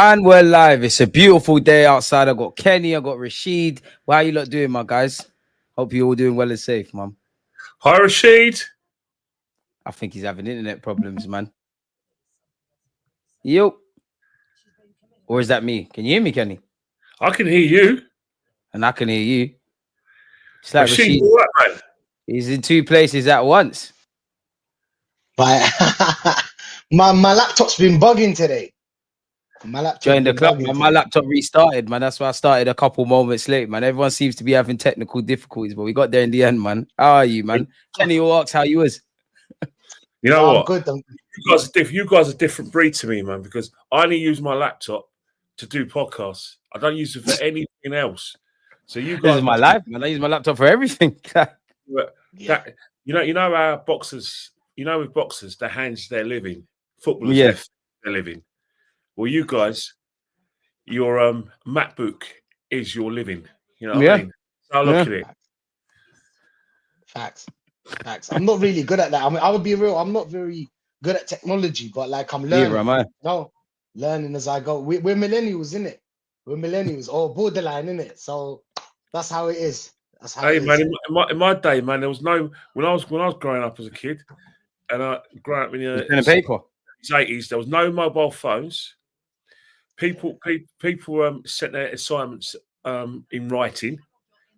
And we're live. It's a beautiful day outside. I got Kenny, I got Rashid. How you lot doing, my guys? Hope you're all doing well and safe, man. Hi, Rashid. I think he's having internet problems, man. Yo. Or is that me? Can you hear me, Kenny? I can hear you. And I can hear you. It's like Rashid, Rashid. all right, man. He's in two places at once. But my laptop's been bugging today. My laptop Joined the club, man. My laptop restarted, man. That's why I started a couple moments late, man. Everyone seems to be having technical difficulties, but we got there in the end, man. How are you, man? Kenny will ask how you was. You know what? Good. You guys are different breed to me, man, because I only use my laptop to do podcasts. I don't use it for anything else. So you guys, this is my life, man. I use my laptop for everything. You know our boxers. You know, with boxers, their hands, their living. Footballers, their living. Well, you guys, your MacBook is your living. You know what I mean? So I look at it. Facts. I'm not really good at that. I mean, I would be real. I'm not very good at technology, but like I'm learning. Learning as I go. We're millennials, innit? We're millennials, or borderline, innit? So that's how it is. That's how it is. Man, in my day, man, there was no when I was growing up as a kid, and I grew up in the pen and paper. 80s. There was no mobile phones. People sent their assignments in writing.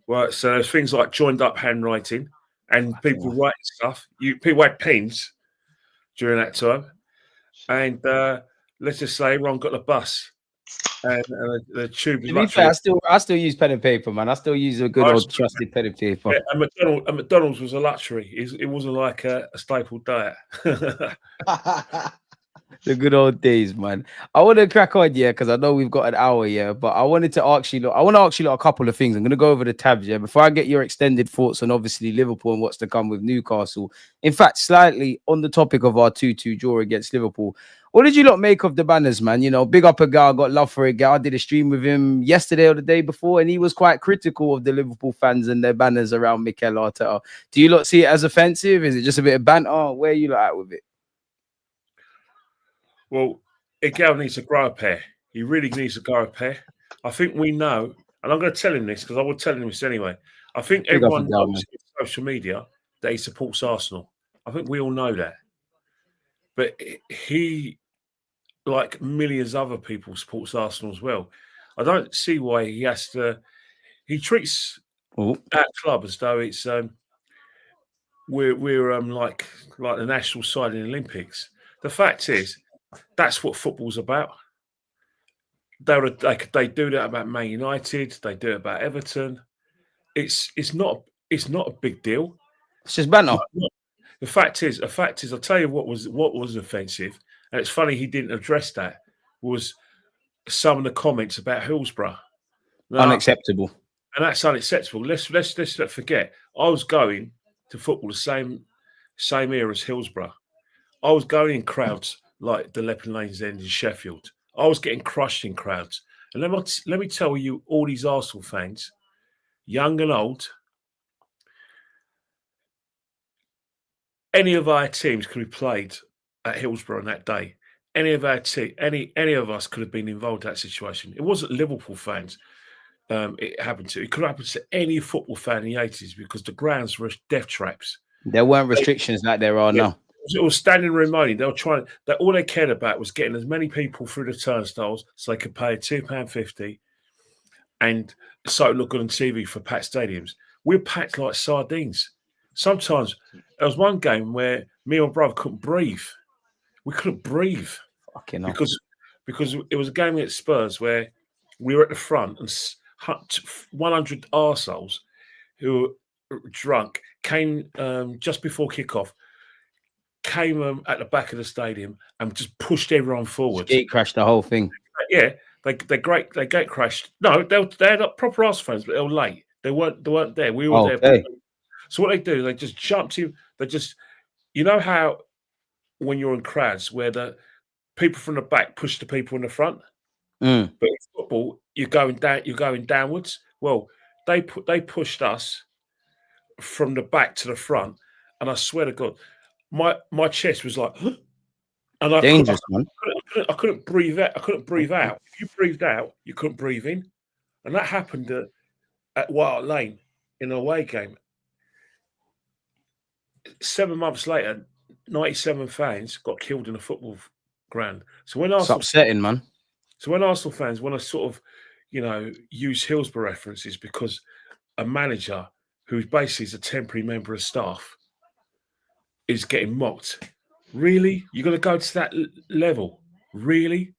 Right, so there's things like joined up handwriting, and people writing stuff. People had pens during that time, and let's just say everyone got the bus and the tube. To be fair, I still use pen and paper, man. I still use a good old trusted pen and paper. Yeah, and McDonald's was a luxury. It wasn't like a staple diet. The good old days, man. I want to crack on, because I know we've got an hour, but I wanted to ask you, a couple of things. I'm going to go over the tabs, before I get your extended thoughts on obviously Liverpool and what's to come with Newcastle. In fact, slightly on the topic of our 2-2 draw against Liverpool, what did you lot make of the banners, man? You know, big up a guy, I got love for a guy. I did a stream with him yesterday or the day before, and he was quite critical of the Liverpool fans and their banners around Mikel Arteta. Do you lot see it as offensive? Is it just a bit of banter? Where are you lot at with it? Well, Miguel needs to grow a pair. He really needs to grow a pair. I think we know, and I'm going to tell him this because I will tell him this anyway. I think everyone knows on social media that he supports Arsenal. I think we all know that. But he, like millions of other people, supports Arsenal as well. I don't see why he has to. He treats our club as though it's we're like the national side in the Olympics. The fact is, that's what football's about. They do that about Man United. They do it about Everton. It's not a big deal. It's just banter. The fact is, I'll tell you what was offensive, and it's funny he didn't address that. Was some of the comments about Hillsborough unacceptable, and that's unacceptable. Let's not forget. I was going to football the same era as Hillsborough. I was going in crowds like the Lepping Lanes End in Sheffield. I was getting crushed in crowds. And let me tell you, all these Arsenal fans, young and old, any of our teams could have played at Hillsborough on that day. Any of our any of us could have been involved in that situation. It wasn't Liverpool fans. It happened to. It could happen to any football fan in the 80s because the grounds were death traps. There weren't restrictions like there are now. It was standing room only. They were trying. That all they cared about was getting as many people through the turnstiles so they could pay £2.50 and so it looked good on TV for packed stadiums. We're packed like sardines. Sometimes there was one game where me and my brother couldn't breathe. We couldn't breathe because it was a game against Spurs where we were at the front and 100 arseholes who were drunk came just before kickoff. Came at the back of the stadium and just pushed everyone forward. Gate crashed the whole thing. Yeah, they gate crashed. No, they had proper Arsenal fans, but they were late. They weren't there. We were there. So what they do, they just jump to you. They just, you know how when you're in crowds where the people from the back push the people in the front, but in football you're going downwards. Well, they pushed us from the back to the front, and I swear to God. My chest was like, and I dangerous, man. I couldn't breathe out. I couldn't breathe out. If you breathed out, you couldn't breathe in, and that happened at White Lane in an away game. 7 months later, 97 fans got killed in a football ground. So when Arsenal, it's upsetting, man. So when Arsenal fans want to sort of, use Hillsborough references because a manager who basically is a temporary member of staff is getting mocked. Really? You're going to go to that level? Really?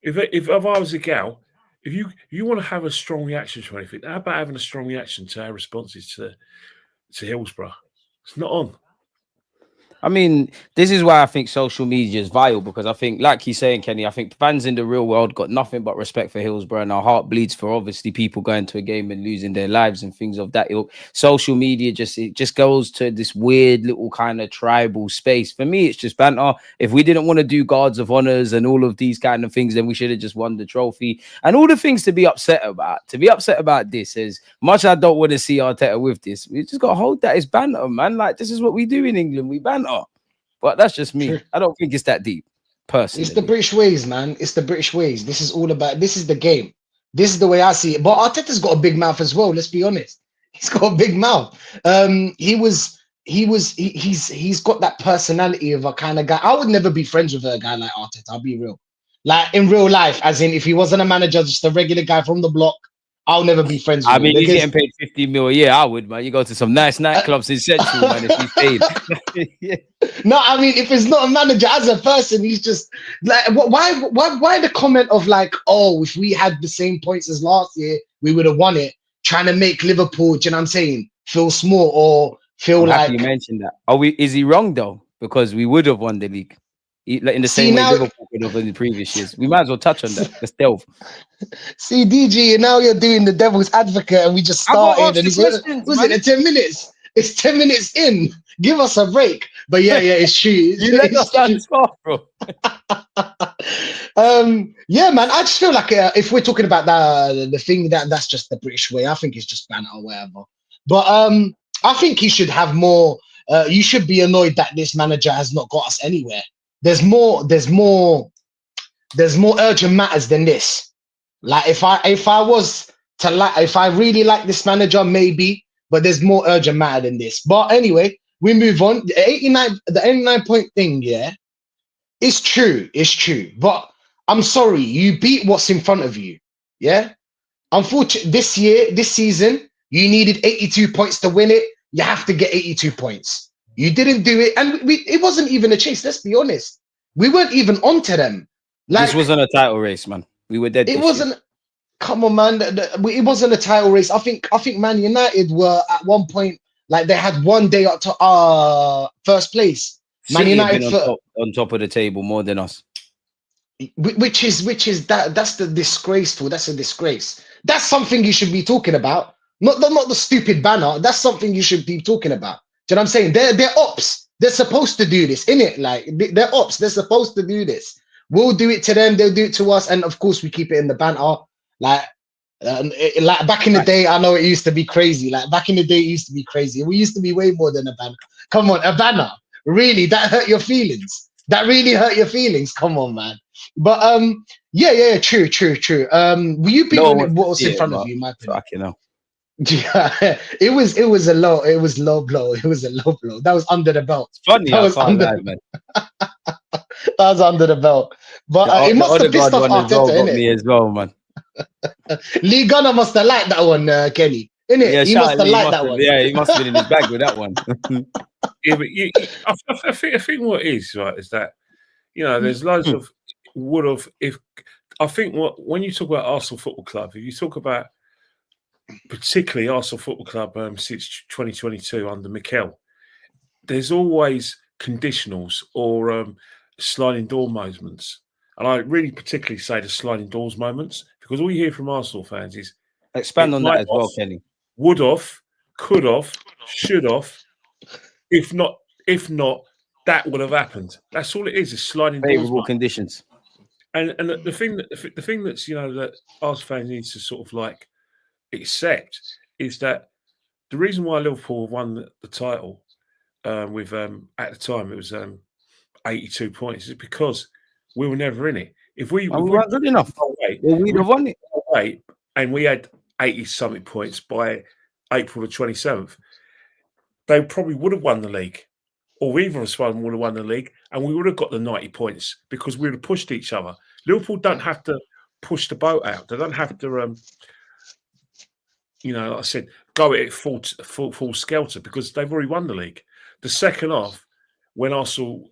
If I was a gal, if you want to have a strong reaction to anything, how about having a strong reaction to our responses to Hillsborough? It's not on. I mean, this is why I think social media is vital, because I think, like you're saying, Kenny, I think fans in the real world got nothing but respect for Hillsborough, and our heart bleeds for obviously people going to a game and losing their lives and things of that ilk. Social media just goes to this weird little kind of tribal space. For me, it's just banter. If we didn't want to do guards of honors and all of these kind of things, then we should have just won the trophy. And all the things to be upset about. To be upset about this, as much as I don't want to see Arteta with this, we just got to hold that as banter, man. Like, this is what we do in England. We banter. But that's just me. True. I don't think it's that deep, personally. It's the British ways, man. It's the British ways. This is all about. This is the game. This is the way I see it. But Arteta's got a big mouth as well. Let's be honest. He's got a big mouth. He's got that personality of a kind of guy. I would never be friends with a guy like Arteta. I'll be real. Like in real life, as in if he wasn't a manager, just a regular guy from the block, I'll never be friends with him. I mean, he's getting paid 50 mil a year. I would, man. You go to some nice nightclubs in Central, man, if he's paid. Yeah. No, I mean, if it's not a manager, as a person, he's just like, why the comment of like, oh, if we had the same points as last year, we would have won it, trying to make Liverpool, do you know what I'm saying, feel small or feel like. You mentioned that. Is he wrong, though? Because we would have won the league. In the same way Liverpool would have in the previous years. We might as well touch on that. Let's delve. See, DG, now you're doing the devil's advocate, and we just started. And was it 10 minutes? It's 10 minutes in. Give us a break. But yeah, it's true. You let us down this far, bro. Yeah, man. I just feel like if we're talking about the thing that's just the British way, I think it's just banter or whatever. But I think he should have more. You should be annoyed that this manager has not got us anywhere. There's more urgent matters than this. Like if I really like this manager, maybe, but there's more urgent matter than this. But anyway, we move on. The 89 point thing, yeah, it's true. But I'm sorry, you beat what's in front of you. Yeah. Unfortunately, this season, you needed 82 points to win it. You have to get 82 points. You didn't do it, and it wasn't even a chase. Let's be honest. We weren't even onto them. Like, this wasn't a title race, man. We were dead. It wasn't. Year. Come on, man. It wasn't a title race. I think Man United were at one point like they had one day up to first place. Man United on top of the table more than us. Which is that's the disgraceful. That's a disgrace. That's something you should be talking about. Not the stupid banner. That's something you should be talking about. Do you know what I'm saying? They're ops. They're supposed to do this, innit? Like they're ops. They're supposed to do this. We'll do it to them. They'll do it to us, and of course we keep it in the banter. Like back in the day, I know it used to be crazy. Like back in the day, it used to be crazy. We used to be way more than a banner. Come on, a banner. Really, that hurt your feelings. That really hurt your feelings. Come on, man. But yeah, true. Were you beating what was in front of you? My opinion. You know. Yeah, it was a low blow. It was a low blow. That was under the belt. It's funny. That was under the belt. But it must have pissed off Arteta, innit? Me as well, man. Lee Gunner must have liked that one, Kenny. Innit? Yeah, he must have liked that one. Yeah, he must have been in his bag with that one. Yeah, but I think what it is, right, is that, there's loads of would have, when you talk about Arsenal Football Club, if you talk about particularly Arsenal Football Club since 2022 under Mikel, there's always conditionals or sliding door moments. And I really particularly say the sliding doors moments, because all you hear from Arsenal fans is expand on that as well, Kenny. Would have, could have, should have. If not, that would have happened. That's all it is sliding doors. Favorable conditions. And the thing that's that Arsenal fans need to sort of like accept is that the reason why Liverpool won the title with at the time it was 82 points is because we were never in it. If we weren't good enough, we'd have won it. And we had 80-something points by April the 27th, they probably would have won the league. Or either of us would have won the league, and we would have got the 90 points because we would have pushed each other. Liverpool don't have to push the boat out. They don't have to, like I said, go at it full skelter because they've already won the league. The second half, when Arsenal,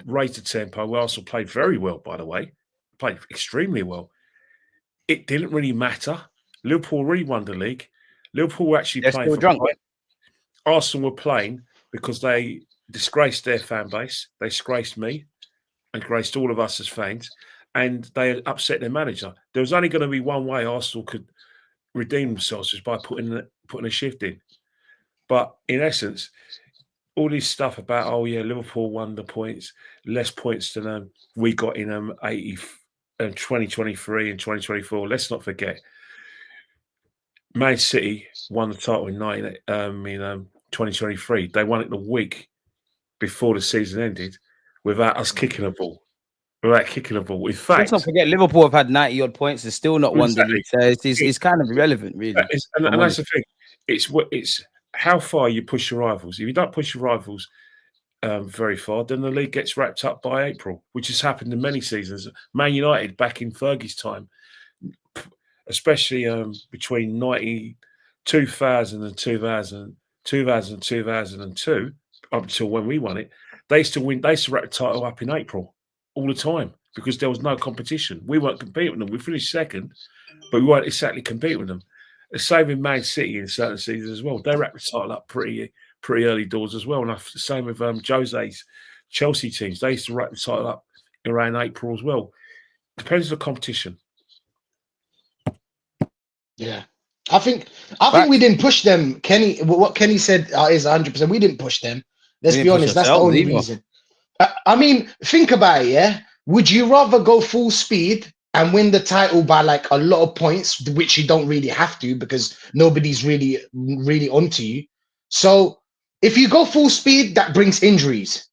raised the tempo, where Arsenal played very well, by the way, played extremely well, it didn't really matter. Liverpool already won the league. Liverpool were actually playing for drunk. Arsenal were playing because they disgraced their fan base. They disgraced me and disgraced all of us as fans, and they upset their manager. There was only going to be one way Arsenal could redeem themselves, is by putting a shift in. But in essence, all this stuff about, Liverpool won the points, less points than we got in 2023 and 2024. Let's not forget, Man City won the title in 2023. They won it the week before the season ended without us kicking a ball. In fact, let's not forget, Liverpool have had 90-odd points. It's still not won the league. So it's kind of irrelevant, really. And that's the thing. It's how far you push your rivals. If you don't push your rivals very far, then the league gets wrapped up by April, which has happened in many seasons. Man United back in Fergie's time, especially between 2000 and 2002, up until when we won it, they used to wrap the title up in April all the time because there was no competition. We weren't competing with them. We finished second, but we weren't exactly competing with them. The same with Man City in certain seasons as well. They wrapped the title up pretty early doors as well. And the same with Jose's Chelsea teams. They used to wrap the title up around April as well. Depends on the competition. Yeah. I think we didn't push them. Kenny, what Kenny said is 100%. We didn't push them. Let's be honest. That's the only reason. I mean, think about it, yeah? Would you rather go full speed and win the title by like a lot of points, which you don't really have to because nobody's really onto you? So if you go full speed, that brings injuries.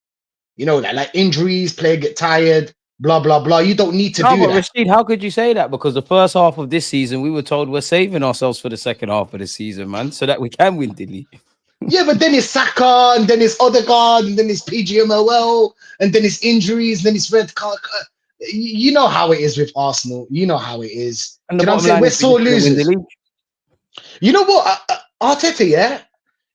You know that, like injuries, player get tired, blah, blah, blah. You don't need to do that. Rashid, how could you say that? Because the first half of this season, we were told we're saving ourselves for the second half of the season, man, so that we can win the league. Yeah, but then it's Saka, and then it's Odegaard, and then it's PGMOL, and then it's injuries, then it's red card. You know how it is with Arsenal. You know how it is. And I'm saying? We're sore losers. You know what, Arteta, yeah?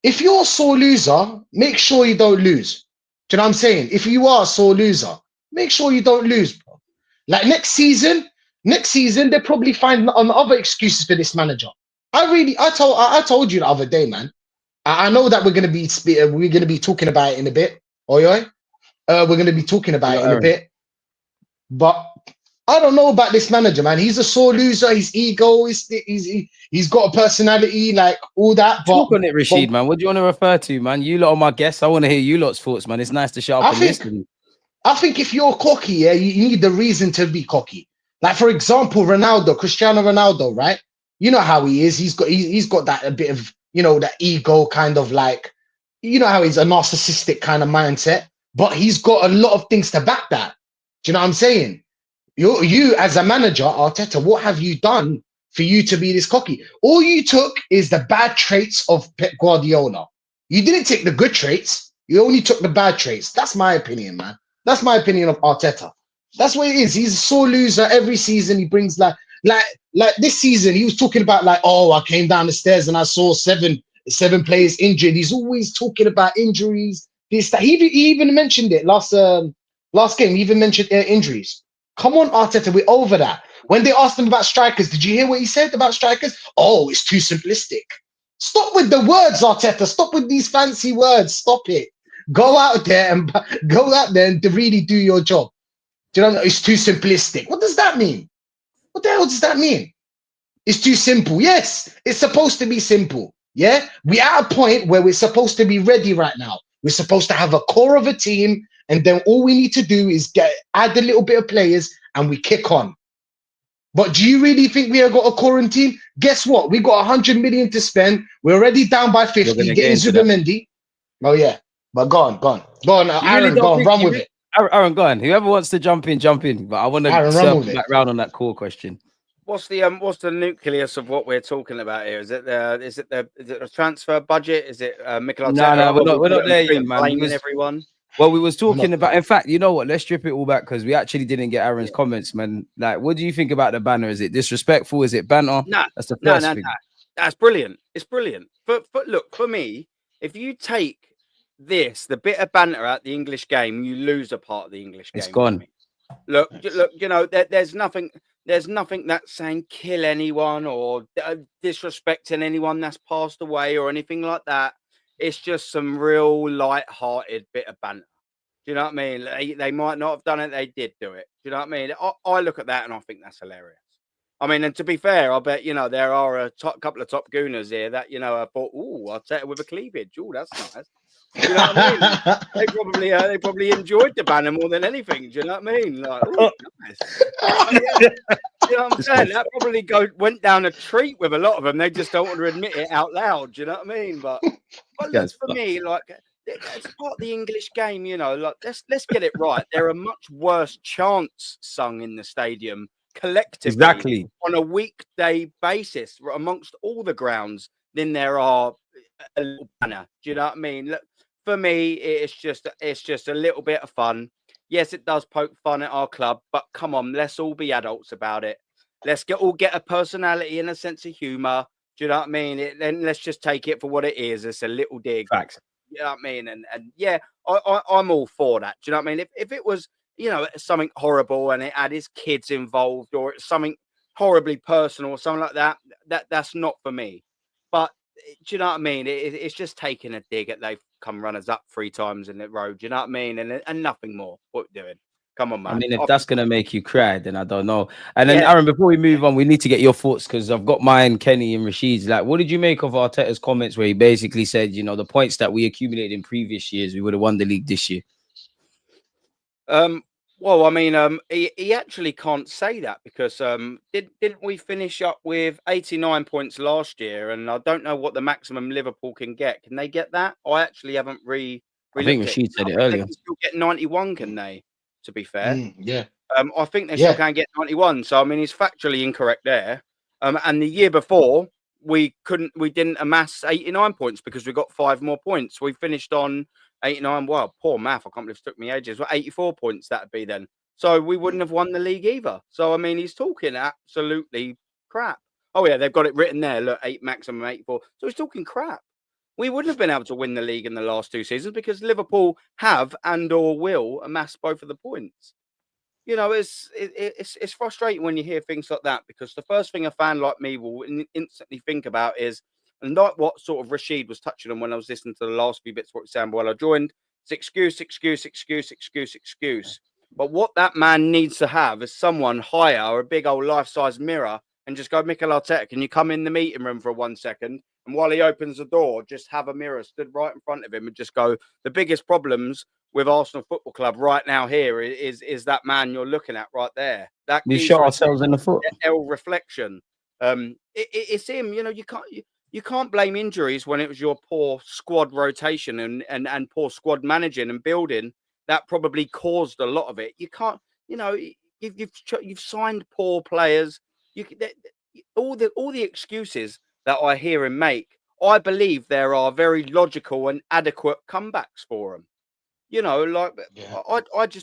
If you're a sore loser, make sure you don't lose. Do you know what I'm saying? If you are a sore loser, make sure you don't lose, bro. Like next season, they'll probably find other excuses for this manager. I told you the other day, man. I know that we're gonna be talking about it in a bit. We're gonna be talking about it in a bit. But I don't know about this manager, man. He's a sore loser. His ego he's got a personality, like all that. Talk on it, Rashid, man. What do you want to refer to, man? You lot are my guests. I want to hear you lot's thoughts, man. It's nice to shout up and listen. I think if you're cocky, yeah, you need the reason to be cocky. Like for example, Cristiano Ronaldo, right? You know how he is. He's got that a bit of, that ego kind of like, how he's a narcissistic kind of mindset, but he's got a lot of things to back that. Do you know what I'm saying? You as a manager, Arteta, what have you done for you to be this cocky? All you took is the bad traits of Pep Guardiola. You didn't take the good traits. You only took the bad traits. That's my opinion, man. That's my opinion of Arteta. That's what it is. He's a sore loser every season. He brings like this season, he was talking about like, I came down the stairs and I saw seven players injured. He's always talking about injuries. This, that. He even mentioned it last game. He even mentioned injuries. Come on, Arteta, we're over that. When they asked him about strikers, did you hear what he said about strikers? Oh, it's too simplistic. Stop with the words, Arteta. Stop with these fancy words. Stop it. Go out there and really do your job. Do you know? It's too simplistic. What does that mean? What the hell does that mean? It's too simple. Yes, it's supposed to be simple. Yeah, we're at a point where we're supposed to be ready right now. We're supposed to have a core of a team, and then all we need to do is add a little bit of players, and we kick on. But do you really think we have got a core and team? Guess what? We got 100 million to spend. We're already down by 50. Getting Zubimendi. Oh yeah, but go on, Aaron, go on, run with it. Aaron, go on. Whoever wants to jump in, jump in. But I want to circle back round on that core question. What's the nucleus of what we're talking about here? Is it the transfer budget? Is it Mikel Arteta? No, we're not there yet, man. Blaming everyone. Well, we was talking about. In fact, you know what? Let's strip it all back because we actually didn't get Aaron's comments, man. Like, what do you think about the banner? Is it disrespectful? Is it banter? Nah, that's the first thing. That's brilliant. It's brilliant. But look, for me, if you take the bit of banter at the English game, you lose a part of the English game. It's gone. Look, you know, there's nothing that's saying kill anyone or disrespecting anyone that's passed away or anything like that. It's just some real light-hearted bit of banter. Do you know what I mean? They might not have done it. They did do it. Do you know what I mean? I look at that and I think that's hilarious. I mean, and to be fair, I bet, you know, there are a couple of top gooners here that, you know, I thought, oh, I'll take it with a cleavage. Oh, that's nice. Do you know what I mean? They probably enjoyed the banner more than anything. Do you know what I mean? Like, oh, nice. You know what I'm saying? That probably went down a treat with a lot of them. They just don't want to admit it out loud. Do you know what I mean? But look, for me, like, it's part of the English game. You know, like let's get it right. There are much worse chants sung in the stadium collectively on a weekday basis amongst all the grounds than there are a little banner. Do you know what I mean? Look, for me, it's just a little bit of fun. Yes, it does poke fun at our club, but come on, let's all be adults about it. Let's all get a personality and a sense of humour. Do you know what I mean? Then let's just take it for what it is. It's a little dig. Facts. You know what I mean? And yeah, I'm all for that. Do you know what I mean? If it was, you know, something horrible and it had his kids involved or it's something horribly personal or something like that, that's not for me. But do you know what I mean? It's just taking a dig at they've come runners up 3 times in the road. Do you know what I mean? And nothing more. What we're doing. Come on, man. I mean, if that's going to make you cry, then I don't know. And then, Aaron, before we move on, we need to get your thoughts because I've got mine, Kenny and Rashid's. Like, what did you make of Arteta's comments where he basically said, you know, the points that we accumulated in previous years, we would have won the league this year? Well, I mean, he actually can't say that because didn't we finish up with 89 points last year? And I don't know what the maximum Liverpool can get. Can they get that? I actually haven't I think Rashid said it earlier. They can still get 91, can they? To be fair, I think they still can get 91. So I mean, he's factually incorrect there. And the year before, we didn't amass 89 points because we got 5 more points. We finished on 89. Well, poor math. I can't believe it took me ages. Well, 84 points that'd be then. So we wouldn't have won the league either. So I mean, he's talking absolutely crap. Oh yeah, they've got it written there. Look, maximum 84. So he's talking crap. We wouldn't have been able to win the league in the last 2 seasons because Liverpool have and or will amass both of the points. You know, it's frustrating when you hear things like that because the first thing a fan like me will instantly think about is, and like what sort of Rashid was touching on when I was listening to the last few bits of what he said while I joined, it's excuse. But what that man needs to have is someone higher or a big old life-size mirror and just go, Mikel Arteta, can you come in the meeting room for 1 second? And while he opens the door, just have a mirror stood right in front of him and just go, the biggest problems with Arsenal Football Club right now here is that man you're looking at right there. That we shot ourselves in the foot. Reflection. It's him. You know, you can't blame injuries when it was your poor squad rotation and poor squad managing and building that probably caused a lot of it. You can't. You know, you've signed poor players. All the excuses that I hear him make, I believe there are very logical and adequate comebacks for him. You know, like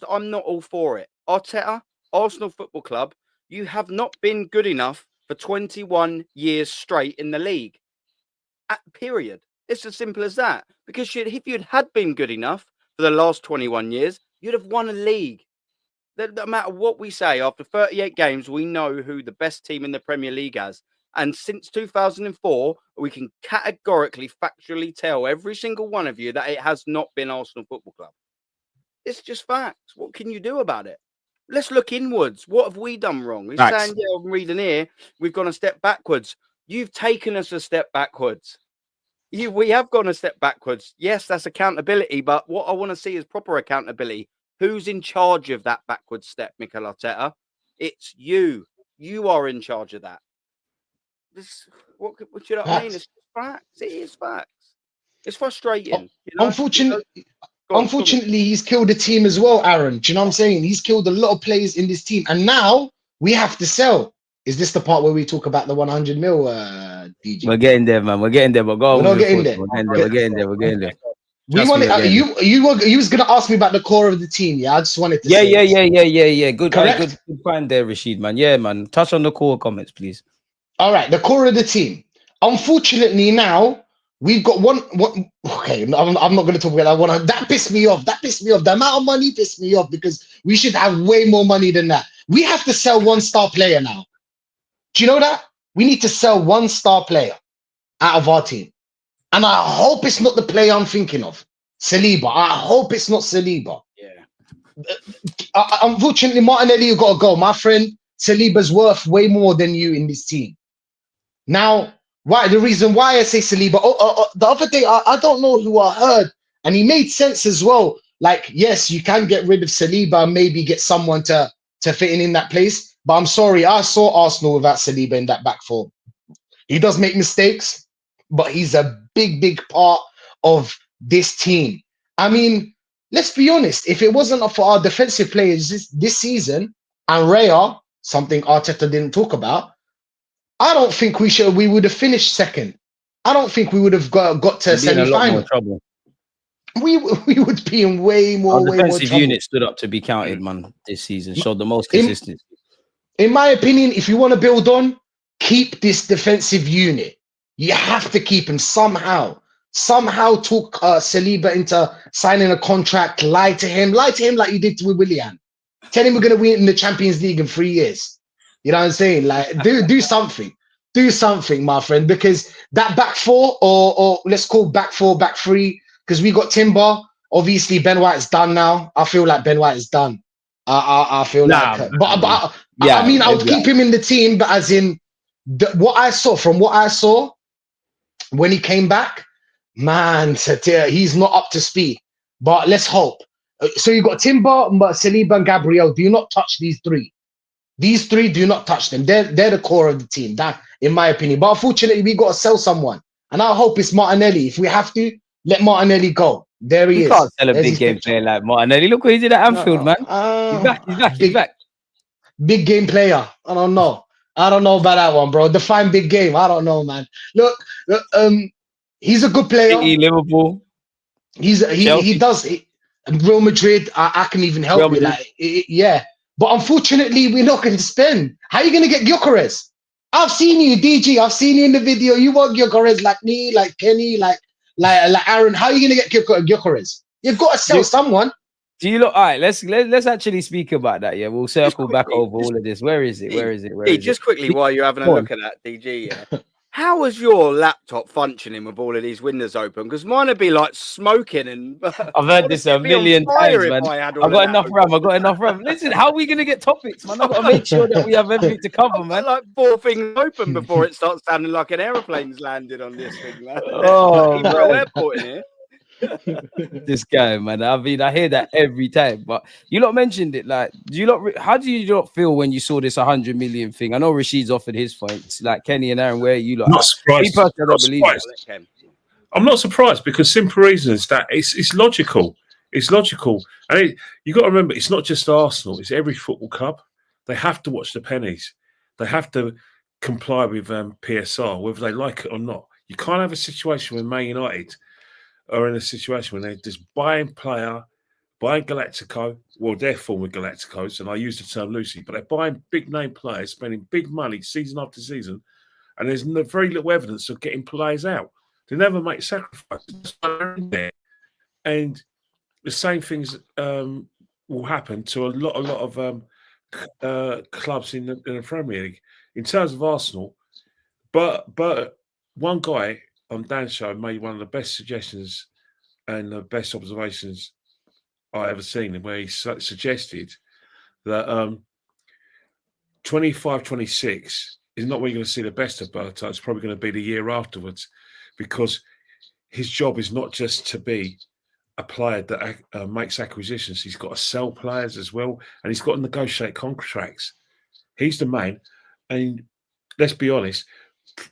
I'm not all for it. Arteta, Arsenal Football Club, you have not been good enough for 21 years straight in the league. Period. It's as simple as that. Because if you'd had been good enough for the last 21 years, you'd have won a league. No matter what we say, after 38 games, we know who the best team in the Premier League has. And since 2004, we can categorically, factually tell every single one of you that it has not been Arsenal Football Club. It's just facts. What can you do about it? Let's look inwards. What have we done wrong? He's saying, yeah, I'm reading here, we've gone a step backwards. You've taken us a step backwards. We have gone a step backwards. Yes, that's accountability, but what I want to see is proper accountability. Who's in charge of that backward step, Mikel Arteta? It's you. You are in charge of that. What you know what I mean? It's facts. It is facts. It's frustrating. You know? Unfortunately, unfortunately, he's killed the team as well, Aaron. Do you know what I'm saying? He's killed a lot of players in this team. And now we have to sell. Is this the part where we talk about the 100 mil, DJ? We're getting there, man. We're getting there. But go We're on not with getting it. there. We're getting there. We're getting there. We want you was gonna ask me about the core of the team. Yeah, I just wanted to say yeah. Good, correct? good find there, Rashid, man. Yeah, man. Touch on the core comments, please. All right, the core of the team. Unfortunately, now we've got one. Okay, I'm not going to talk about that one. That pissed me off. The amount of money pissed me off because we should have way more money than that. We have to sell one star player now. Do you know that? We need to sell one star player out of our team. And I hope it's not the player I'm thinking of, Saliba. I hope it's not Saliba. Yeah. Unfortunately, Martinelli, you got to go. My friend, Saliba's worth way more than you in this team. Now, why? The reason why I say Saliba, the other day, I don't know who I heard, and he made sense as well. Like, yes, you can get rid of Saliba and maybe get someone to fit in that place. But I'm sorry, I saw Arsenal without Saliba in that back four. He does make mistakes, but he's a big part of this team. I mean, let's be honest. If it wasn't for our defensive players this season and Raya, something Arteta didn't talk about, I don't think we would have finished second. I don't think we would have got to semi-final. We would be in way more trouble. Our defensive unit stood up to be counted, man, this season. Showed the most consistency. In my opinion, if you want to build on, keep this defensive unit. You have to keep him somehow. Somehow talk Saliba into signing a contract. Lie to him like you did with Willian. Tell him we're going to win in the Champions League in 3 years. You know what I'm saying? Like, do something. Do something, my friend, because that back four, or let's call back four, back three, because we got Timber. Obviously, Ben White's done now. I feel like Ben White is done. I feel I mean, I would keep him in the team, but as in what I saw when he came back, man, he's not up to speed. But let's hope. So you got Timber, Saliba, and Gabriel. Do not touch these three. These three, do not touch them. They're the core of the team, that, in my opinion. But unfortunately, we got to sell someone. And I hope it's Martinelli. If we have to, let Martinelli go. There he is. You can't sell a big game player like Martinelli. Look what he did at Anfield, man. He's back. Big game player. I don't know about that one, bro. Define big game. I don't know, man. Look, he's a good player. Liverpool. He does. Real Madrid, I can even help you. Yeah. But unfortunately, we're not going to spend. How are you going to get Gyökeres? I've seen you, DG. I've seen you in the video. You want Gyökeres like me, like Kenny, like Aaron. How are you going to get Gyökeres? You've got to sell someone. Do you look? All right, let's actually speak about that. Yeah, we'll circle back over all of this. Where is it? Just quickly, while you're having a look at that, DG. Yeah. How is your laptop functioning with all of these windows open? Because mine would be like smoking, and I've heard this a million times, man. I've got enough RAM. Listen, how are we gonna get topics, man? I've got to make sure that we have everything to cover, man. Like 4 things open before it starts sounding like an aeroplane's landed on this thing, man. Oh, Heathrow Airport in here. This guy, man. I mean, I hear that every time. But you lot mentioned it. Like, how do you lot feel when you saw this 100 million thing? I know Rashid's offered his points. Like Kenny and Aaron, where you lot? Not surprised. I'm not surprised because simple reason is that it's logical. It's logical, and you got to remember, it's not just Arsenal. It's every football club. They have to watch the pennies. They have to comply with PSR, whether they like it or not. You can't have a situation where Man United are in a situation where they're just buying Galactico. Well, they're former Galacticos, and I use the term loosely, but they're buying big name players, spending big money season after season, and there's very little evidence of getting players out. They never make sacrifices. And the same things will happen to a lot of clubs in the Premier League. In terms of Arsenal, but one guy on Dan's show made one of the best suggestions and the best observations I ever seen, where he suggested that 25-26 is not where you're going to see the best of Berta. It's probably going to be the year afterwards, because his job is not just to be a player that makes acquisitions. He's got to sell players as well, and he's got to negotiate contracts. He's the man, and let's be honest,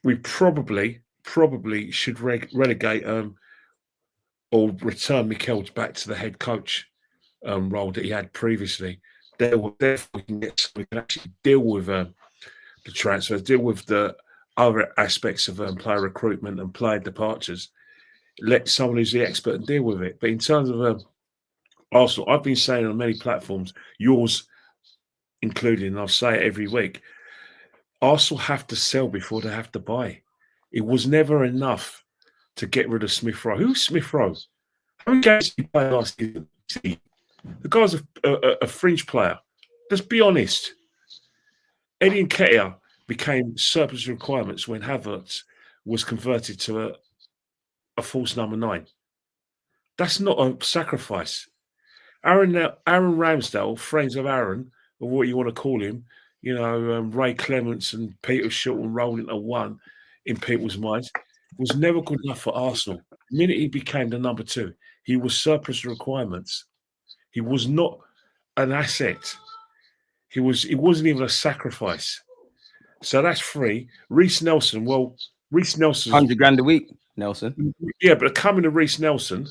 we probably should relegate or return Mikel's back to the head coach role that he had previously. Therefore, we can actually deal with the transfers, deal with the other aspects of player recruitment and player departures. Let someone who's the expert deal with it. But in terms of Arsenal, I've been saying on many platforms, yours included, and I'll say it every week, Arsenal have to sell before they have to buy. It was never enough to get rid of Smith Rowe. Who's Smith Rowe? How many games did he play last season? The guy's a fringe player. Let's be honest. Eddie Nketiah became surplus requirements when Havertz was converted to a false number 9. That's not a sacrifice. Aaron Ramsdale, friends of Aaron, or what you want to call him, Ray Clements and Peter Shilton rolled into one in people's minds, was never good enough for Arsenal. The minute he became the number 2, he was surplus requirements. He was not an asset. It wasn't even a sacrifice. So that's free. Reece Nelson, Reece Nelson, $100,000 a week, Nelson. Yeah, but coming to Reece Nelson,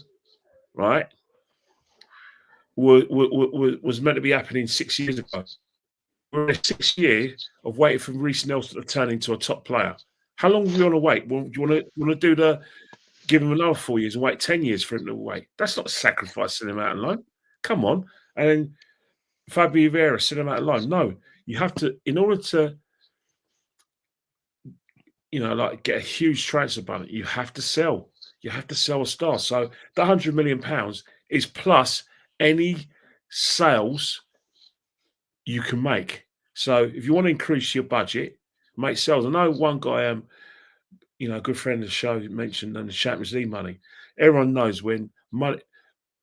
right, was meant to be happening 6 years ago. We're in 6 years of waiting for Reece Nelson to turn into a top player. How long do you want to wait? Well, do you want to give him another 4 years and wait 10 years for him to wait? That's not sacrificing him out on loan. Come on. And then Fabio Vieira, send him out on loan. No, you have to, in order to, get a huge transfer budget, you have to sell. You have to sell a star. So the £100 million is plus any sales you can make. So if you want to increase your budget, make sales. I know one guy, a good friend of the show mentioned the Champions League money. Everyone knows when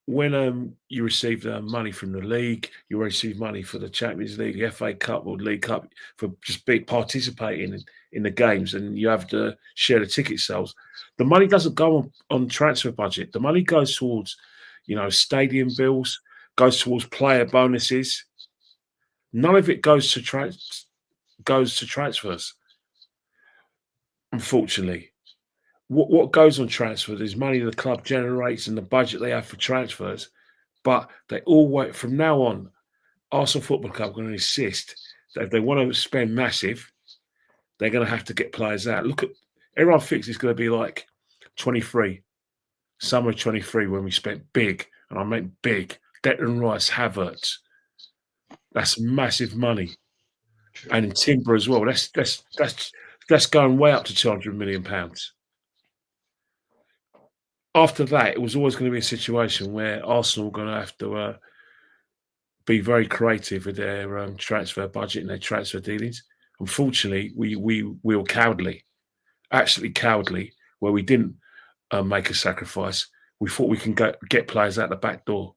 you receive money from the league, you receive money for the Champions League, the FA Cup or League Cup for just participating in the games, and you have to share the ticket sales. The money doesn't go on transfer budget. The money goes towards, stadium bills, goes towards player bonuses. None of it goes to transfers. Unfortunately, what goes on transfers is money the club generates and the budget they have for transfers. But they all wait from now on. Arsenal Football Club are going to insist that if they want to spend massive, they're going to have to get players out. Look at everyone thinks it's going to be like 23, summer 23 when we spent big, and I meant big. Declan Rice, Havertz. That's massive money, and in timber as well. That's going way up to £200 million. After that, it was always going to be a situation where Arsenal were going to have to be very creative with their transfer budget and their transfer dealings. Unfortunately, we were cowardly, absolutely cowardly, where we didn't make a sacrifice. We thought we can get players out the back door.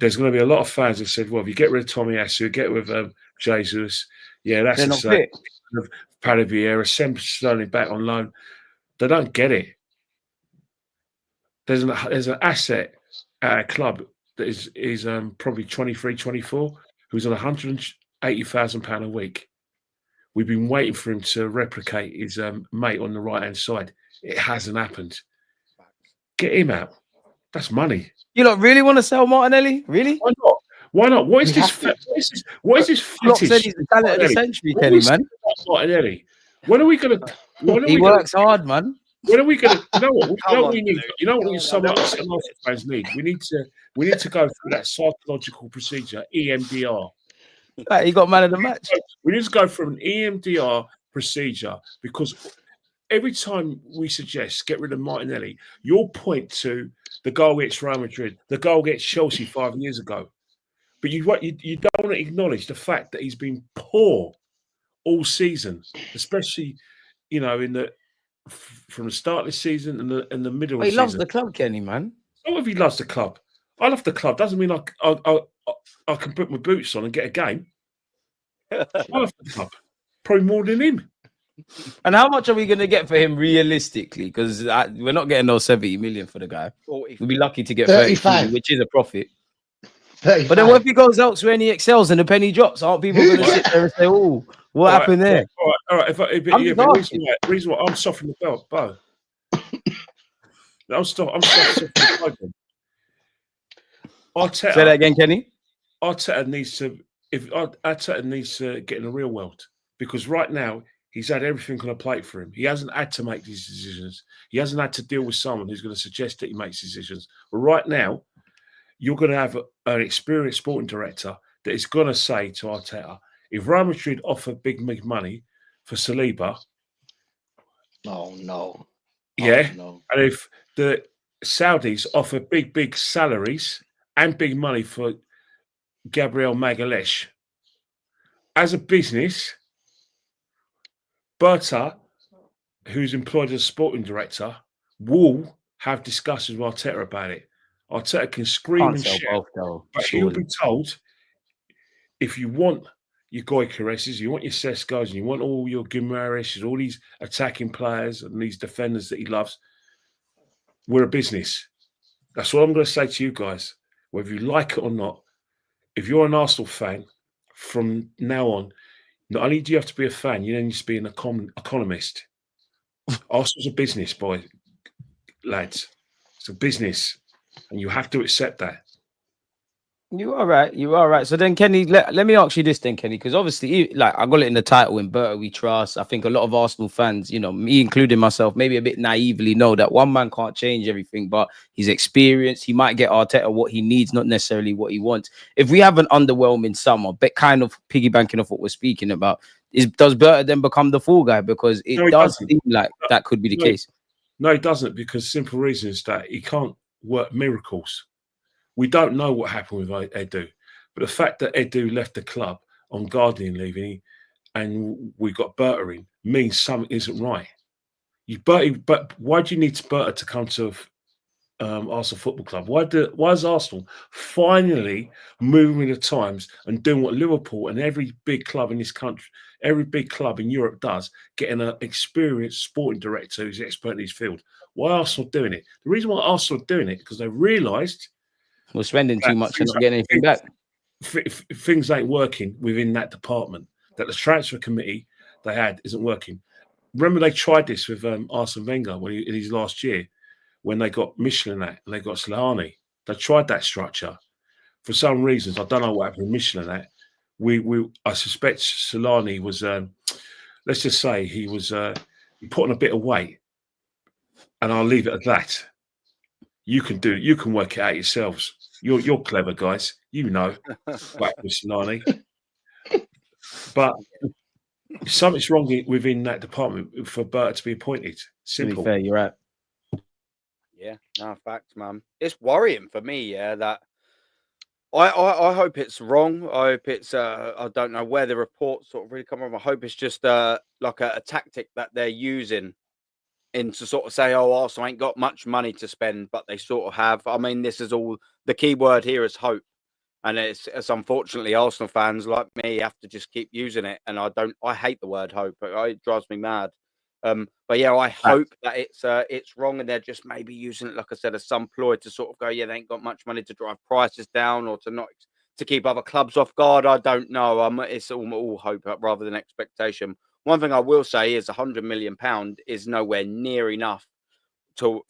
There's going to be a lot of fans that said, well, if you get rid of Tommy Asu, get rid of Jesus, that's the same. Paddy Vieira, send Sterling back on loan. They don't get it. There's an asset at a club that is probably 23, 24, who's on £180,000 a week. We've been waiting for him to replicate his mate on the right-hand side. It hasn't happened. Get him out. That's money. You don't really want to sell Martinelli? Really? Why not? Why not? What is this Klopp said he's the talent of the century, Kenny, man. Martinelli. When are we going to... He works hard, man. When are we going to... You know what we need? You know what some Arsenal fans need? We need to go through that psychological procedure, EMDR. Right, he got man of the match. We need to go through an EMDR procedure, because every time we suggest get rid of Martinelli, you'll point to the goal against Real Madrid, the goal against Chelsea 5 years ago. But you don't want to acknowledge the fact that he's been poor all season, especially, from the start of the season and the middle of the season. He loves the club, Kenny, man. Not if he loves the club. I love the club. Doesn't mean I can put my boots on and get a game. I love the club. Probably more than him. And how much are we going to get for him realistically? Because we're not getting no 70 million for the guy. We'll be lucky to get 35, which is a profit. 35. But then what if he goes elsewhere and he excels and the penny drops? Aren't people going to sit there and say, "Oh, what happened there?" All right. The reason why I'm softening the belt, Bo. I'm still Arteta Say that again, Kenny. Arteta needs to get in the real world, because right now he's had everything on a plate for him. He hasn't had to make these decisions. He hasn't had to deal with someone who's going to suggest that he makes decisions. But right now, you're going to have an experienced sporting director that is going to say to Arteta, if Real Madrid offer big money for Saliba, oh no, yeah, oh, no. and if the Saudis offer big salaries and big money for Gabriel Magalhaes, as a business, Berta, who's employed as a sporting director, will have discussions with Arteta about it. Arteta can scream and shout, but he'll be told, if you want your Gyökereses, you want your Seskos, and you want all your Guimaraes, all these attacking players and these defenders that he loves, we're a business. That's what I'm going to say to you guys. Whether you like it or not, if you're an Arsenal fan, from now on, not only do you have to be a fan, you need to be an economist. Arsenal's a business, lads. It's a business, and you have to accept that. You are right. You are right. So then, Kenny, let me ask you this then, Kenny, because obviously, like I got it in the title, in Berta We Trust. I think a lot of Arsenal fans, you know, me including myself, maybe a bit naively know that one man can't change everything, but his experience, he might get Arteta what he needs, not necessarily what he wants. If we have an underwhelming summer, but kind of piggybanking off what we're speaking about, does Berta then become the fall guy? Because it does seem like that could be the case. No, he doesn't, because simple reason is that he can't work miracles. We don't know what happened with Edu, but the fact that Edu left the club on guardian leave and we got Berta in means something isn't right. But why do you need Berta to come to Arsenal Football Club? Why is Arsenal finally moving with the times and doing what Liverpool and every big club in this country, every big club in Europe does, getting an experienced sporting director who's expert in his field? Why are Arsenal doing it? The reason why Arsenal are doing it, because they realised we're spending too much and not getting anything back. Things ain't working within that department. That the transfer committee they had isn't working. Remember, they tried this with Arsene Wenger in his last year, when they got Michelin and they got Solani. They tried that structure. For some reasons, I don't know what happened with Michelin. I suspect Solani was, let's just say he was put on a bit of weight, and I'll leave it at that. You can work it out yourselves. You're clever guys. You know, like with Solani. But something's wrong within that department for Berta to be appointed. Simple. To be fair, you're right. Yeah, no, facts, man. It's worrying for me, yeah, that I hope it's wrong. I hope it's I don't know where the reports sort of really come from. I hope it's just like a tactic that they're using in to sort of say, oh, Arsenal ain't got much money to spend, but they sort of have. I mean, this is all, the key word here is hope. And it's unfortunately Arsenal fans like me have to just keep using it. And I hate the word hope. It drives me mad. But yeah, I hope that it's wrong, and they're just maybe using it, like I said, as some ploy to sort of go, yeah, they ain't got much money to drive prices down, or to keep other clubs off guard. I don't know. It's all hope rather than expectation. One thing I will say is £100 million is nowhere near enough to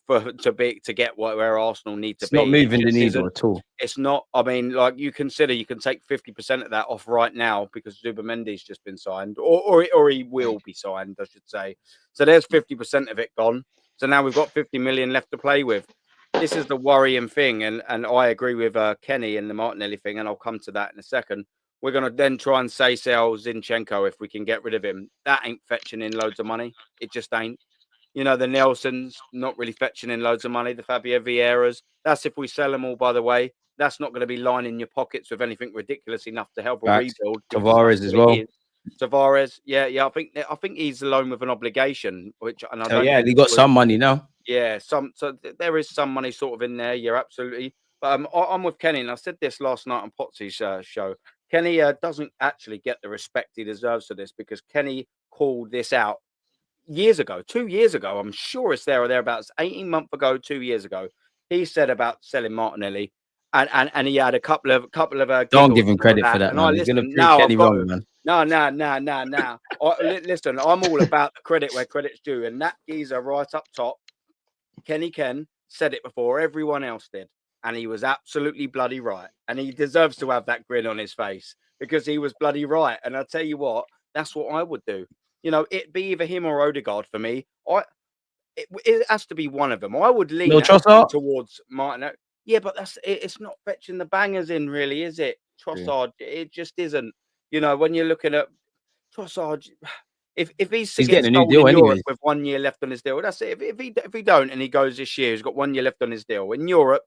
get where Arsenal need to be. It's not moving the needle at all. It's not. I mean, like, you consider you can take 50% of that off right now because Zubimendi's just been signed, or he will be signed, I should say. So there's 50% of it gone. So now we've got 50 million left to play with. This is the worrying thing, and I agree with Kenny and the Martinelli thing, and I'll come to that in a second. We're going to then try and sell Zinchenko if we can get rid of him. That ain't fetching in loads of money. It just ain't. You know, the Nelsons, not really fetching in loads of money. The Fabio Vieiras, that's if we sell them all, by the way. That's not going to be lining your pockets with anything ridiculous enough to help a rebuild. Tavares as well. Tavares, yeah. I think he's alone with an obligation, he got some money now. Yeah, so there is some money sort of in there. You're absolutely. But I'm with Kenny, and I said this last night on Potsy's show. Kenny doesn't actually get the respect he deserves for this, because Kenny called this out years ago, 2 years ago. I'm sure it's there or thereabouts. 18 months ago, 2 years ago, he said about selling Martinelli, and he had a couple of. Don't give him credit for that, man. He's going to prove Kenny wrong, man. No. Listen, I'm all about the credit where credit's due, and that geezer right up top, Kenny Ken, said it before everyone else did. And he was absolutely bloody right. And he deserves to have that grin on his face because he was bloody right. And I'll tell you what, that's what I would do. You know, it'd be either him or Odegaard for me. It has to be one of them. I would lean towards Martin. Yeah, but it's not fetching the bangers in, really, is it? Trossard, it just isn't. You know, when you're looking at Trossard, if he's getting a new deal anyway with 1 year left on his deal, that's it. If he don't and he goes this year, he's got 1 year left on his deal. In Europe,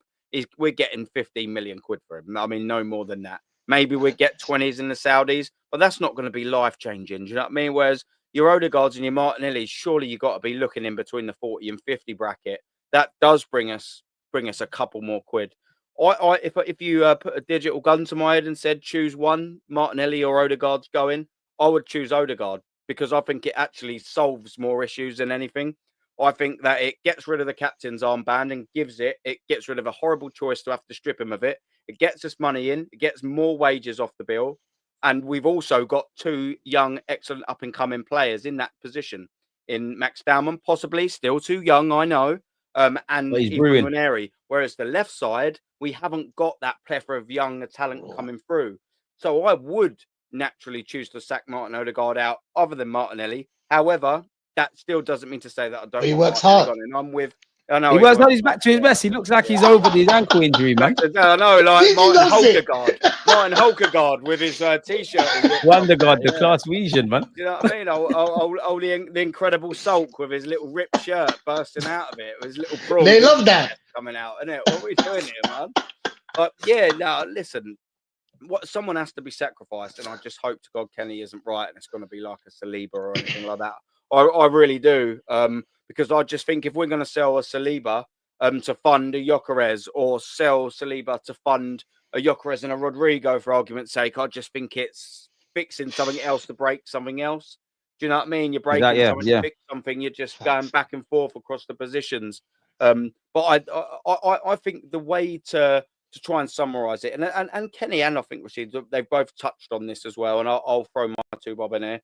we're getting 15 million quid for him. I mean, no more than that. Maybe we get 20s in the Saudis, but that's not going to be life changing. Do you know what I mean? Whereas your Odegaards and your Martinellis, surely you've got to be looking in between the 40 and 50 bracket. That does bring us a couple more quid. If you put a digital gun to my head and said choose one, Martinelli or Odegaard's going, I would choose Odegaard because I think it actually solves more issues than anything. I think that it gets rid of the captain's armband and it gets rid of a horrible choice to have to strip him of it. It gets us money in, it gets more wages off the bill. And we've also got two young, excellent up-and-coming players in that position. In Max Baumann, possibly still too young, I know, and Nwaneri. Whereas the left side, we haven't got that plethora of young talent coming through. So I would naturally choose to sack Martin Odegaard out, other than Martinelli. However, that still doesn't mean to say that I don't. He works hard. And I'm with. I know he works hard. He's back to his best. He looks like he's over his ankle injury, man. I know, like Martin Hulkegaard with his t-shirt. Wondergaard, the class region, man. You know what I mean? The Incredible Sulk with his little ripped shirt bursting out of it, with his little prawn. They love that coming out, isn't it? What are we doing here, man? But yeah, no, listen. Someone has to be sacrificed, and I just hope to God Kenny isn't right, and it's going to be like a Saliba or anything like that. I really do, because I just think if we're going to sell a Saliba to fund a Gyökeres, or sell Saliba to fund a Gyökeres and a Rodrygo, for argument's sake, I just think it's fixing something else to break something else. Do you know what I mean? You're breaking something to fix something. You're just going back and forth across the positions. But I think the way to try and summarise it, and Kenny and I think Rashid, they've both touched on this as well, and I'll throw my two bob in here,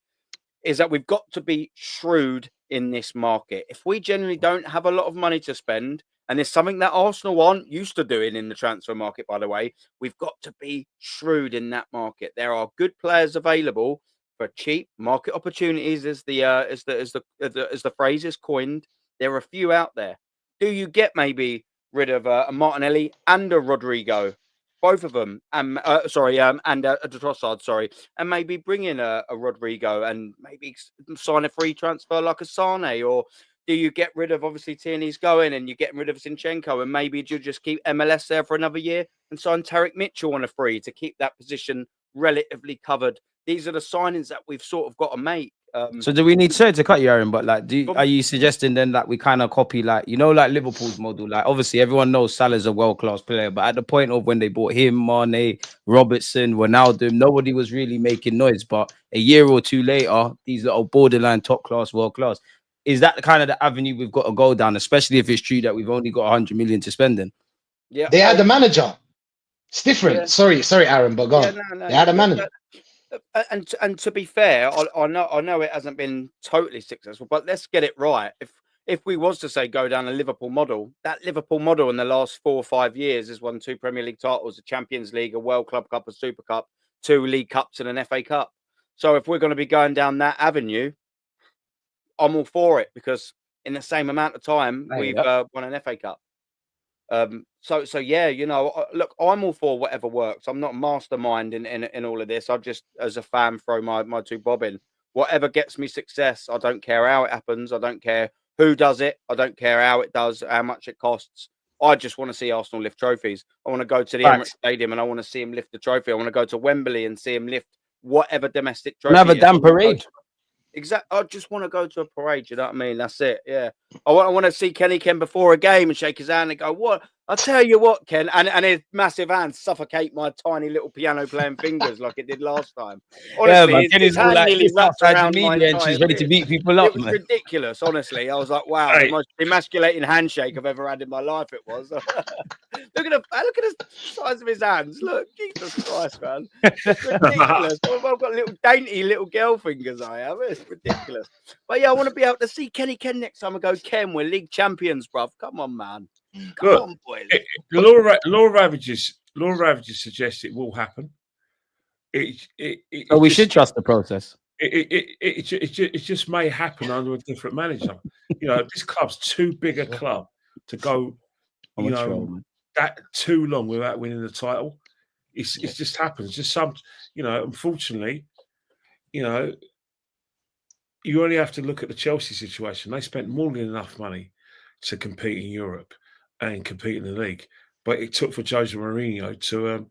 is that we've got to be shrewd in this market. If we generally don't have a lot of money to spend, and it's something that Arsenal aren't used to doing in the transfer market, by the way, we've got to be shrewd in that market. There are good players available for cheap market opportunities, as the phrase is coined. There are a few out there. Do you get maybe rid of a Martinelli and a Rodrygo? Both of them, and a Trossard, and maybe bring in a Rodrygo and maybe sign a free transfer like a Sane? Or do you get rid of, obviously Tierney's going and you're getting rid of Zinchenko, and maybe you just keep MLS there for another year and sign Tarek Mitchell on a free to keep that position relatively covered? These are the signings that we've sort of got to make. So do we need to cut you, Aaron? But like, are you suggesting then that we kind of copy, like, like Liverpool's model? Like, obviously everyone knows Salah's a world-class player, but at the point of when they bought him, Mane, Robertson, Ronaldo, nobody was really making noise. But a year or two later, these little borderline top-class, world-class. Is that kind of the avenue we've got to go down, especially if it's true that we've only got 100 million to spend in? Yeah, they had the manager. It's different. Yeah. Sorry, Aaron, but go on. They had a manager. And to be fair, I know it hasn't been totally successful, but let's get it right. If we was to say go down a Liverpool model, that Liverpool model in the last 4 or 5 years has won 2 Premier League titles, a Champions League, a World Club Cup, a Super Cup, 2 League Cups and an FA Cup. So if we're going to be going down that avenue, I'm all for it, because in the same amount of time we've won an FA Cup. So yeah, look, I'm all for whatever works. I'm not mastermind in all of this. I just, as a fan, throw my two bob in. Whatever gets me success, I don't care how it happens. I don't care who does it. I don't care how it does, how much it costs. I just want to see Arsenal lift trophies. I want to go to the Emirates Stadium and I want to see him lift the trophy. I want to go to Wembley and see him lift whatever domestic trophy. Have a damn parade. Exactly. I just want to go to a parade. You know what I mean? That's it. Yeah. I want to see Kenny Ken before a game and shake his hand and go, "What? I'll tell you what, Ken," and his massive hands suffocate my tiny little piano playing fingers like it did last time. Honestly, Kenny's all like outside the media and she's ready to beat people up. It was ridiculous. Honestly, I was like, "Wow, the most emasculating handshake I've ever had in my life." It was. Look at the size of his hands. Look, Jesus Christ, man, it's ridiculous. I've got little dainty little girl fingers. I have. It's ridiculous. But yeah, I want to be able to see Kenny Ken next time and go, "Ken, we're league champions, bruv. Come on, man." Come Look, on, boys. Law of averages suggests it will happen. So we should trust the process. It just may happen under a different manager. You know, this club's too big a club to go, you know, that too long without winning the title. It just happens. Just some, you know, unfortunately, you know, you only have to look at the Chelsea situation. They spent more than enough money to compete in Europe and compete in the league, but it took for Jose Mourinho to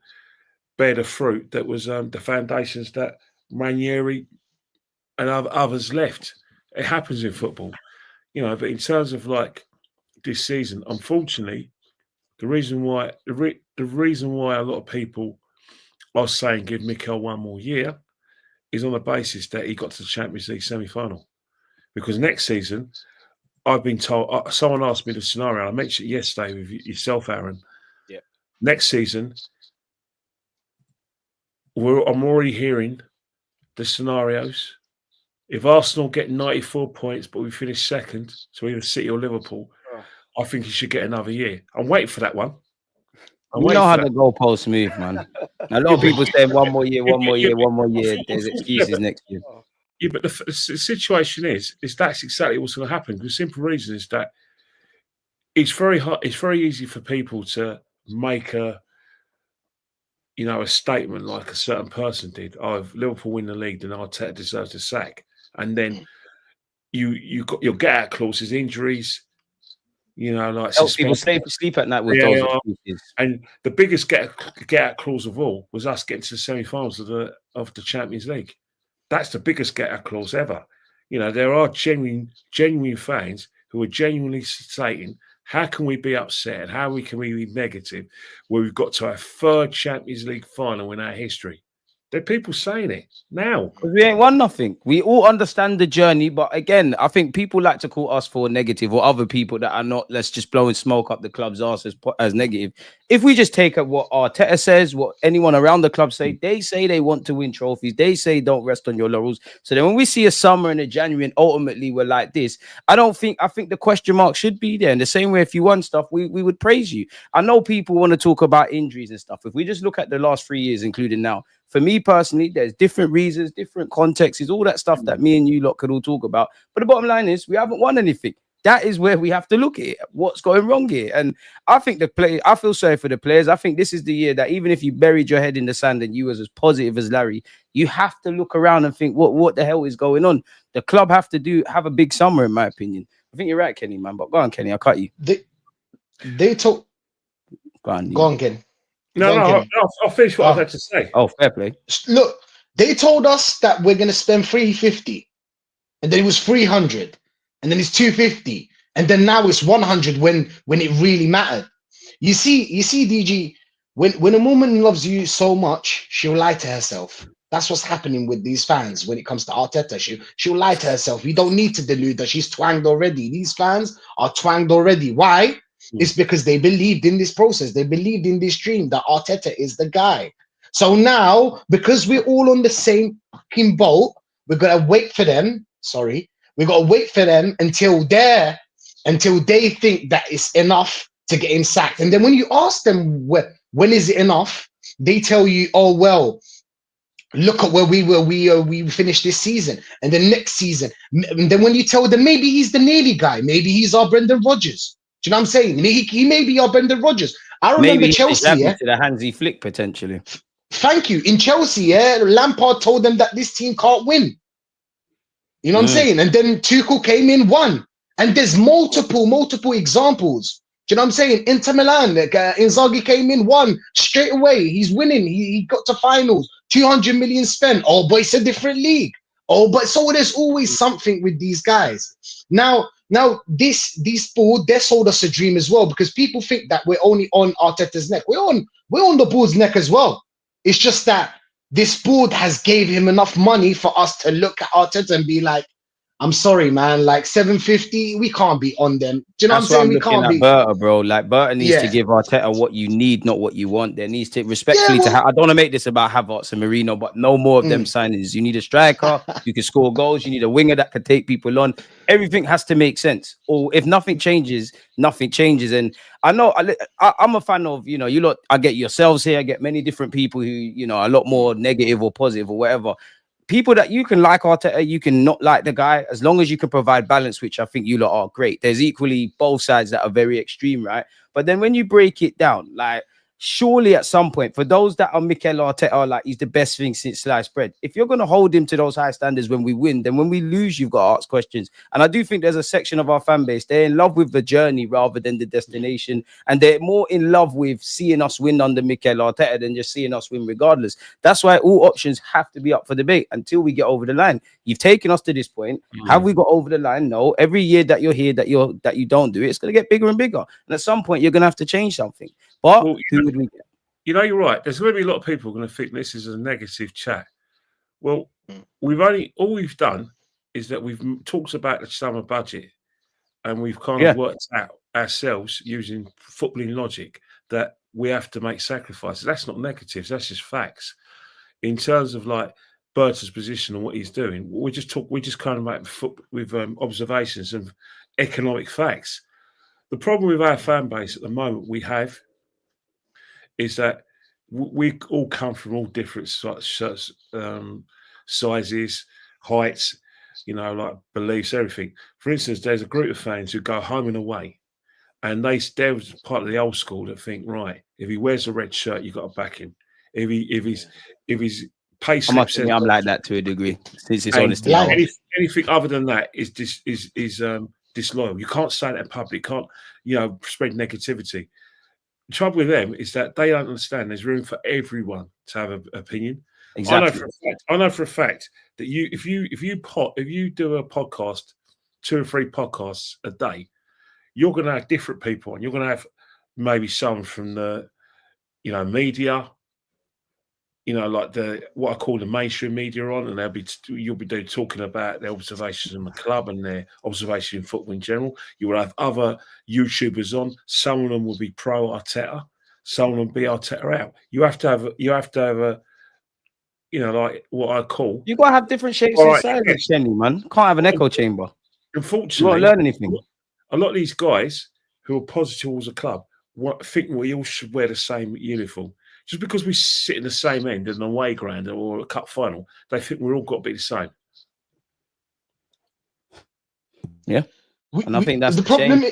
bear the fruit that was the foundations that Ranieri and others left. It happens in football, you know. But in terms of like this season, unfortunately, the reason why a lot of people are saying give Mikel one more year is on the basis that he got to the Champions League semi-final. Because next season, I've been told, someone asked me the scenario. I mentioned it yesterday with yourself, Aaron. Yeah. Next season, I'm already hearing the scenarios. If Arsenal get 94 points, but we finish second, so either City or Liverpool, I think he should get another year. I'm waiting for that one. You know how the goalposts move, man. A lot of people say one more year, one more year, one more year. There's excuses next year. Yeah, but the situation is that's exactly what's going to happen. The simple reason is that it's very hard. It's very easy for people to make a statement like a certain person did. Oh, if Liverpool win the league, then Arteta deserves a sack. And then you got your get out clauses, injuries. You know, like people sleep at night with those excuses. And the biggest get out clause of all was us getting to the semi-finals of the Champions League. That's the biggest get out clause ever. You know, there are genuine fans who are genuinely stating, how can we be upset and how can we be negative where we've got to our third Champions League final in our history? There are people saying it now. Because we ain't won nothing. We all understand the journey, but again, I think people like to call us for negative, or other people that are not, let's just blowing smoke up the club's arse as negative. If we just take up what Arteta says, what anyone around the club say they want to win trophies. They say don't rest on your laurels. So then when we see a summer and a January and ultimately we're like this, I think the question mark should be there. In the same way, if you won stuff, we would praise you. I know people want to talk about injuries and stuff. If we just look at the last 3 years, including now, for me personally, there's different reasons, different contexts, all that stuff that me and you lot could all talk about. But the bottom line is we haven't won anything. That is where we have to look at it. What's going wrong here? And I think I feel sorry for the players. I think this is the year that even if you buried your head in the sand and you was as positive as Larry, you have to look around and think, what the hell is going on? The club have a big summer, in my opinion. I think you're right, Kenny, man. But go on, Kenny, I'll cut you. They talk. Go on, Ken. No, I'll finish what I had to say. Oh, fair play. Look, they told us that we're going to spend 350, and then it was 300, and then it's 250, and then now it's 100 when it really mattered. You see, DG, when a woman loves you so much, she'll lie to herself. That's what's happening with these fans when it comes to Arteta. She'll lie to herself. You don't need to delude her. She's twanged already. These fans are twanged already. Why? It's because they believed in this process. They believed in this dream that Arteta is the guy. So now, because we're all on the same fucking boat, we're gonna wait for them. We gotta wait for them until they think that it's enough to get him sacked. And then when you ask them when is it enough, they tell you, oh well, look at where we were. We finished this season, and then next season. And then when you tell them maybe he's the nearly guy, maybe he's our Brendan Rodgers. Do you know what I'm saying? He may be our Brendan Rodgers. I remember maybe Chelsea, to the Hansi Flick potentially. Thank you. In Chelsea, Lampard told them that this team can't win. You know what I'm saying? And then Tuchel came in, won. And there's multiple examples. Do you know what I'm saying? Inter Milan, Inzaghi came in, won straight away. He's winning. He got to finals. 200 million spent. Oh, but it's a different league. Oh, but so there's always something with these guys. Now this board, they sold us a dream as well, because people think that we're only on Arteta's neck. We're on the board's neck as well. It's just that this board has gave him enough money for us to look at Arteta and be like, I'm sorry, man. Like 750, we can't be on them. Do you know what I'm saying? We can't be. Berta, bro. Like Berta needs to Yeah. give Arteta what you need, not what you want. There needs to respectfully Yeah, to well, I don't want to make this about Havertz and Marino, but no more of them signings. You need a striker who can score goals. You need a winger that can take people on. Everything has to make sense. Or if nothing changes, nothing changes. And I know I'm a fan of, you know, you lot. I get yourselves here. I get many different people who, you know, are a lot more negative or positive or whatever. People that you can like Arteta, you can not like the guy, as long as you can provide balance, which I think you lot are great. There's equally both sides that are very extreme, right? But then when you break it down, like, surely at some point, for those that are Mikel Arteta, like, he's the best thing since sliced bread. If you're going to hold him to those high standards when we win, then when we lose, you've got to ask questions. And I do think there's a section of our fan base, they're in love with the journey rather than the destination. And they're more in love with seeing us win under Mikel Arteta than just seeing us win regardless. That's why all options have to be up for debate until we get over the line. You've taken us to this point. Have we got over the line? No. Every year that you're here, that you don't do it, it's going to get bigger and bigger. And at some point, you're going to have to change something. But who would we get? You know, you're right. There's going to be a lot of people going to think this is a negative chat. Well, all we've done is that we've talked about the summer budget, and we've kind of worked out ourselves using footballing logic that we have to make sacrifices. That's not negatives. That's just facts. In terms of like Berta's position and what he's doing, we just kind of make with observations of economic facts. The problem with our fan base at the moment we have is that we all come from all different sizes, heights, you know, like beliefs, everything. For instance, there's a group of fans who go home and away, and they're part of the old school that think, right, if he wears a red shirt, you've got to back him. If he's pay slip says, I'm like that to a degree. Since it's honest, anything other than that is disloyal. You can't say that in public. You can't, you know, spread negativity. The trouble with them is that they don't understand there's room for everyone to have an opinion. Exactly. I know for a fact that if you do a podcast, 2 or 3 podcasts a day, you're going to have different people, and you're going to have maybe some from the, you know, media, you know, like what I call the mainstream media on, and you'll be talking about their observations in the club and their observation in football in general. You will have other YouTubers on. Some of them will be pro Arteta, some of them will be Arteta out. You have to have a, you know, like what I call. You gotta have different shapes and sizes, Kenny, man. Can't have an echo chamber. Unfortunately, you won't learn anything. A lot of these guys who are positive towards a club think we all should wear the same uniform. Just because we sit in the same end in an away ground or a cup final, they think we're all got to be the same. Yeah. And I think that's the problem.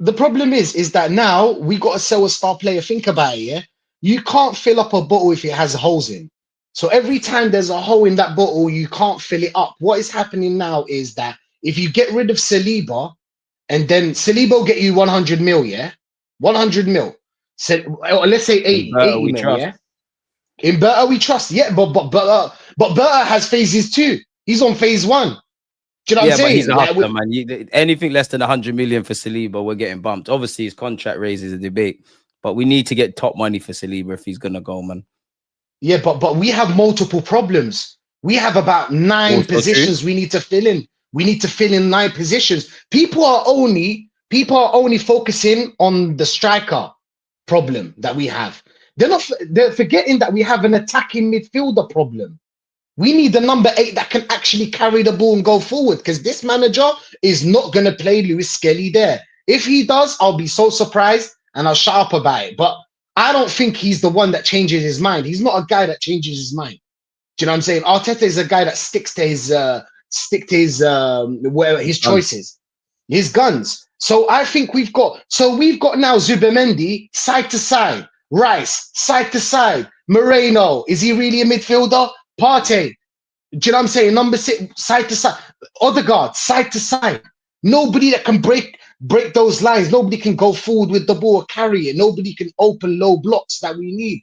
The problem is that now we got to sell a star player. Think about it, yeah? You can't fill up a bottle if it has holes in. So every time there's a hole in that bottle, you can't fill it up. What is happening now is that if you get rid of Saliba, and then Saliba will get you 100 mil, yeah? 100 mil. So let's say 80 mil, yeah? In Berta we trust, yeah, but Berta has phases too. He's on phase 1. Do you know what I'm saying? But he's a hustler, man. Anything less than 100 million for Saliba, we're getting bumped. Obviously, his contract raises a debate, but we need to get top money for Saliba if he's gonna go, man. Yeah, but we have multiple problems. We have about 9 positions we need to fill in. We need to fill in 9 positions. People are only focusing on the striker problem that we have. They're forgetting that we have an attacking midfielder problem. We need a number 8 that can actually carry the ball and go forward, because this manager is not going to play Lewis Skelly there. If he does, I'll be so surprised and I'll shut up about it. But I don't think he's the one that changes his mind. He's not a guy that changes his mind. Do you know what I'm saying? Arteta is a guy that sticks to his choices, his guns. So I think we've got now Zubimendi side to side, Rice side to side, Moreno, is he really a midfielder? Partey, do you know what I'm saying? Number 6 side to side, Odegaard side to side. Nobody that can break those lines. Nobody can go forward with the ball or carry it. Nobody can open low blocks that we need.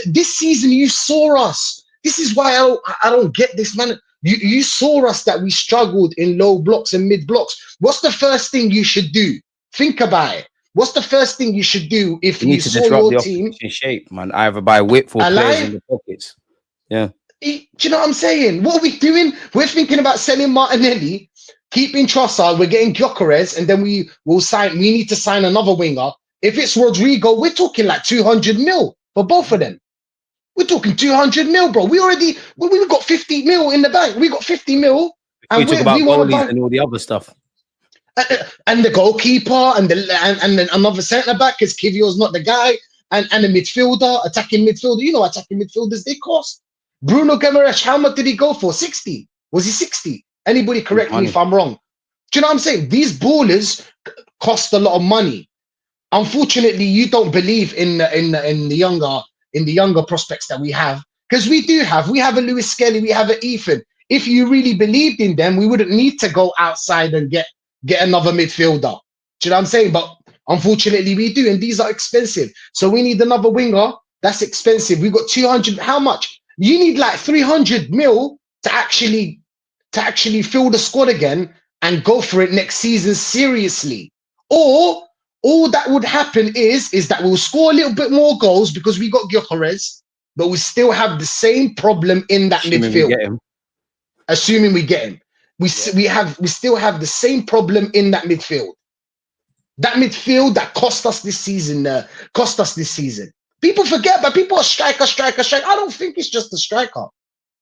This season, you saw us. This is why I don't get this, man. You saw us that we struggled in low blocks and mid blocks. What's the first thing you should do? Think about it. What's the first thing you should do if you saw your team in shape, man? Either by width or players in the pockets. Yeah. Do you know what I'm saying? What are we doing? We're thinking about selling Martinelli keeping Trossard, we're getting Gyökeres, and then we need to sign another winger. If it's Rodrygo, we're talking like 200 mil for both of them. We're talking 200 mil, bro. We've got 50 mil in the bank. We got 50 mil. And we talk about goalies and all the other stuff. And the goalkeeper and then another centre back, because Kivio's not the guy, and a midfielder, attacking midfielder. You know, attacking midfielders, they cost. Bruno Guimaraes, how much did he go for? 60? Was he 60? Anybody correct me if I'm wrong? Do you know what I'm saying? These ballers cost a lot of money. Unfortunately, you don't believe in the younger prospects that we have, because we have a Lewis Skelly, we have an Ethan. If you really believed in them, we wouldn't need to go outside and get another midfielder. Do you know what I'm saying? But unfortunately, we do, and these are expensive. So we need another winger. That's expensive. We got 200. How much? You need like 300 mil to actually fill the squad again and go for it next season seriously. Or all that would happen is that we'll score a little bit more goals because we got Gyökeres, but we still have the same problem in that midfield. Assuming we get him. We still have the same problem in that midfield. That midfield that cost us this season. People forget, but people are striker. I don't think it's just the striker.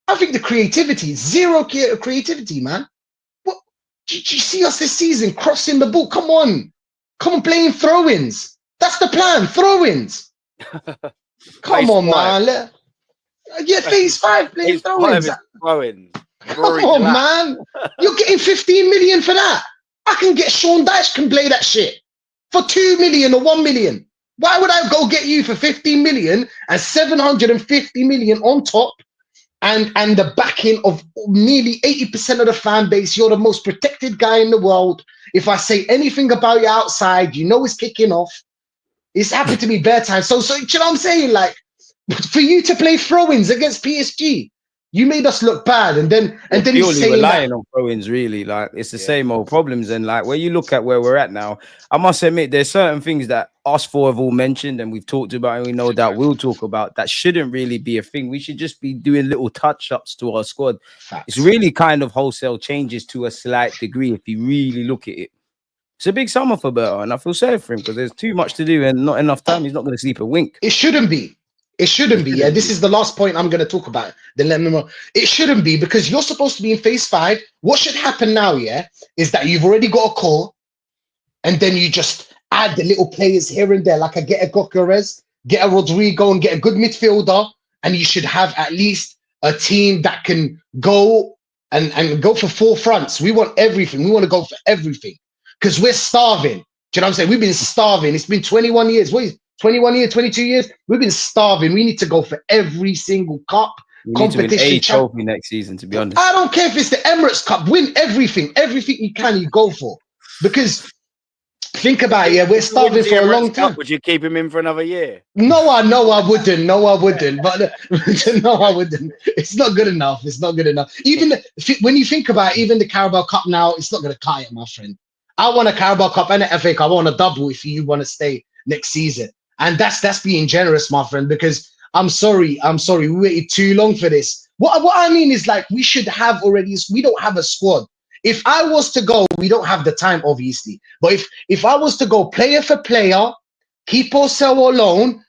I think the creativity, zero creativity, man. What did you see us this season crossing the ball? Come on, playing throw-ins. That's the plan, throw-ins. Come on, man. Phase 5 playing throw-ins. Come on, man. You're getting 15 million for that. I can get Sean Dyche can play that shit for 2 million or 1 million. Why would I go get you for 15 million and 750 million on top and the backing of nearly 80% of the fan base? You're the most protected guy in the world. If I say anything about you outside, you know it's kicking off. It's happened to me bare time. So you know what I'm saying? Like, for you to play throw-ins against PSG, you made us look bad, and then you're saying relying on throw-ins, really. Like, it's the same old problems. And like, when you look at where we're at now, I must admit there's certain things that us four have all mentioned and we've talked about, and we know that we'll talk about, that shouldn't really be a thing. We should just be doing little touch-ups to our squad. Facts. It's really kind of wholesale changes to a slight degree if you really look at it. It's a big summer for Berta, and I feel sorry for him because there's too much to do and not enough time. He's not going to sleep a wink. It shouldn't be. Yeah, this is the last point I'm going to talk about. Then let me know. It shouldn't be, because you're supposed to be in phase 5. What should happen now, is that you've already got a core, and then you just add the little players here and there, like get a Gyökeres, get a Rodrygo, and get a good midfielder, and you should have at least a team that can go and go for 4 fronts. We want everything. We want to go for everything because we're starving. Do you know what I'm saying? We've been starving. It's been 21 years. 21 years, 22 years, we've been starving. We need to go for every single cup, competition. Need to win a trophy next season, to be honest. I don't care if it's the Emirates Cup. Win everything you can, you go for. Because think about it, we're starving for a long time. Would you keep him in for another year? No, I wouldn't. But no, I wouldn't. It's not good enough. Even when you think about it, even the Carabao Cup now, it's not going to cut it, my friend. I want a Carabao Cup and an FA Cup. I want a double if you want to stay next season. And that's being generous, my friend, because I'm sorry, we waited too long for this. What I mean is, like, we should have already, we don't have a squad. If I was to go, we don't have the time, obviously. But if I was to go player for player, keep or sell or loan,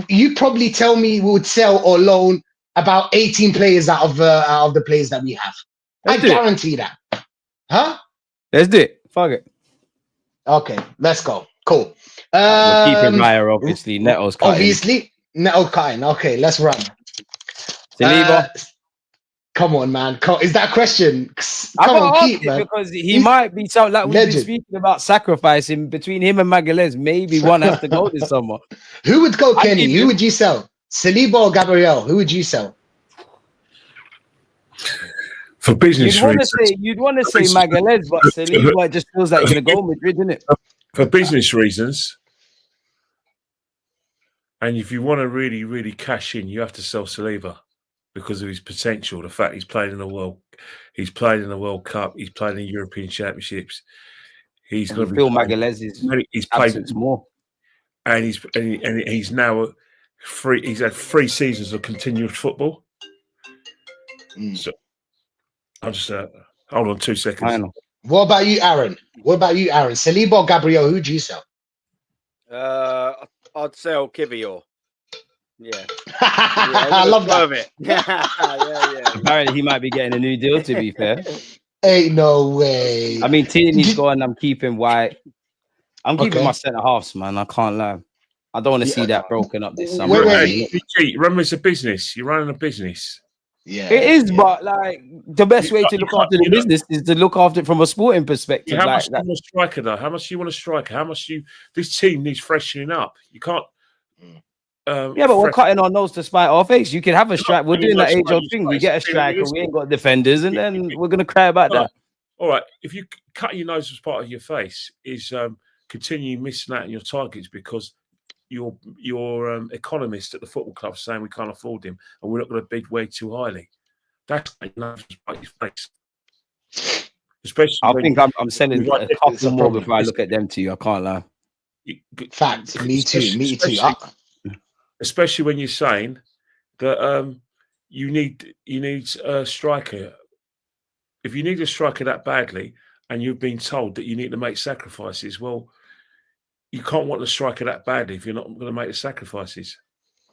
you probably tell me we would sell or loan about 18 players out of the players that we have. I guarantee that. Huh? Let's do it. Fuck it. Okay, let's go. Cool. We're keeping Raya, obviously. Neto's cutting. Obviously, Neto cutting. Okay, let's run. Come on, man. Is that a question? Come on, keep, man. Because he might be something like we've been speaking about sacrificing between him and Magalhaes. Maybe one has to go this summer. Who would go, Kenny? Who would you sell? Saliba or Gabriel? Who would you sell? For business reasons. You'd want to say Magalhaes, but Saliba just feels like he's going to go Madrid, isn't it? For business reasons, and if you want to really, really cash in, you have to sell Saliba because of his potential. The fact he's played in the World Cup, he's played in European Championships. He's going to Phil Magalhaes is played more, and he's now free. He's had 3 seasons of continuous football. So I'll just hold on 2 seconds. What about you, Aaron? Saliba or Gabriel? Who do you sell? I'd sell Kivior. Yeah. I love that. It. yeah. Apparently, he might be getting a new deal. To be fair, Ain't no way. I mean, Tierney's gone. I'm keeping White. I'm keeping my centre halves, man. I can't lie. I don't want to see that broken up this summer. Remember, it's a business. You're running a business. Yeah, it is, but like the best way to look after the business is to look after it from a sporting perspective. How much do you want a striker, though? How much do you want a striker? How much this team needs freshening up? You can't. But we're cutting our nose to spite our face. You can have a striker. We're doing that age-old thing. We get a striker. We ain't got defenders, and then we're gonna cry about that. All right. If you cut your nose as part of your face, is continue missing out on your targets because your economist at the football club saying we can't afford him and we're not going to bid way too highly. That's enough to spite your face. Especially, I think I'm selling a couple more before I look at them to you. I can't lie. Fact. Me too. Especially when you're saying that you need a striker. If you need a striker that badly and you've been told that you need to make sacrifices, well, you can't want a striker that badly if you're not going to make the sacrifices.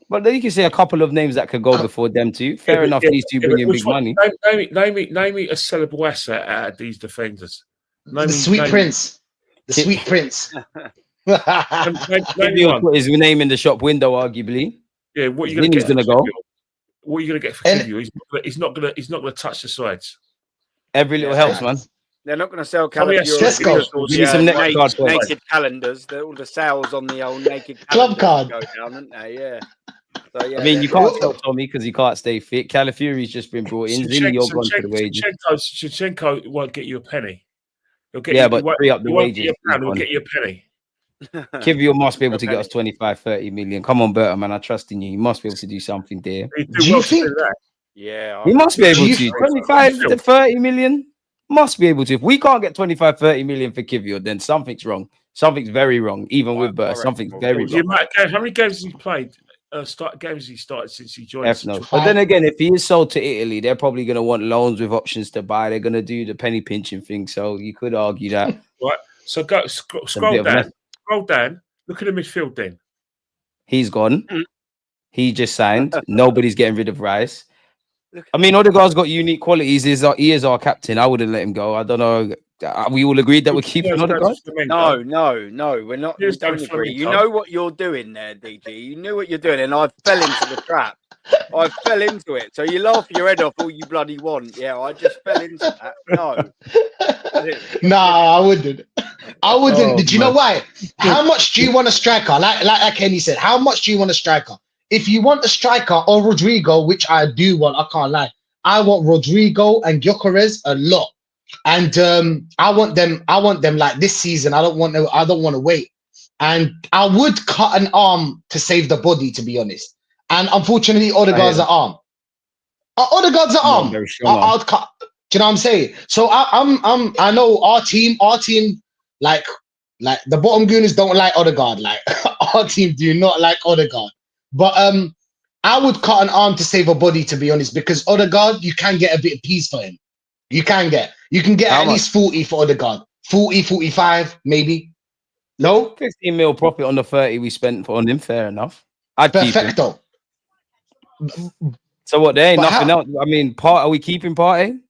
But then you can say a couple of names that could go before them too. Fair enough, these two bring in big money. Name me a sellable asset out of these defenders. The Sweet Prince. Put his name in the shop window, arguably. Yeah, what are you going to get? Gonna go. What are you going to get for Kivior? He's not going to touch the sides. Every little helps, man. They're not going to sell naked calendars. All the sales on the old naked club card go down, aren't they? Yeah. So, I mean, you can't sell Tommy because he can't stay fit. Calafiori's just been brought in. Zinio's gone for the wages. Zinchenko won't get you a penny. But free up the wages. He'll get you a penny. Kivior must be able to get us 25, 30 million. Come on, Berta, man. I trust in you. You must be able to do something there. Do you think? Yeah. He must be able to. 25 to 30 million. Must be able to. If we can't get 25, 30 million for Kivior, then something's wrong. Something's very wrong. Even with Berta, something's very wrong. How many games has he played? Games he started since he joined. But then again, if he is sold to Italy, they're probably going to want loans with options to buy. They're going to do the penny pinching thing. So you could argue that. Right. So go scroll down. Scroll down. Look at the midfield. Then he's gone. He just signed. Nobody's getting rid of Rice. I mean, Odegaard's got unique qualities. He is our captain. I wouldn't let him go. I don't know. We all agreed that we're keeping Odegaard? No, we're not. We don't agree. You know what you're doing there, DG. You knew what you're doing, and I fell into the trap. I fell into it. So you laugh your head off all you bloody want. Yeah, I just fell into that. No. I wouldn't. Did you know why? How much do you want a striker? Like Kenny said, how much do you want a striker? If you want a striker or Rodrygo, which I do want, I can't lie. I want Rodrygo and Gyökeres a lot. And I want them like this season. I don't want to wait. And I would cut an arm to save the body, to be honest. And unfortunately, Odegaard's an arm. Odegaard's an arm. I'll cut. Do you know what I'm saying? So I know our team, like the bottom gooners don't like Odegaard. Like our team do not like Odegaard. But I would cut an arm to save a body, to be honest, because Odegaard, you can get a bit of peace for him. You can get at least 40 for Odegaard. 40, 45, maybe. No? 15 mil profit on the 30 we spent on him. Fair enough. I'd Perfecto. Keep him. So what, there ain't nothing else? I mean, are we keeping Partey?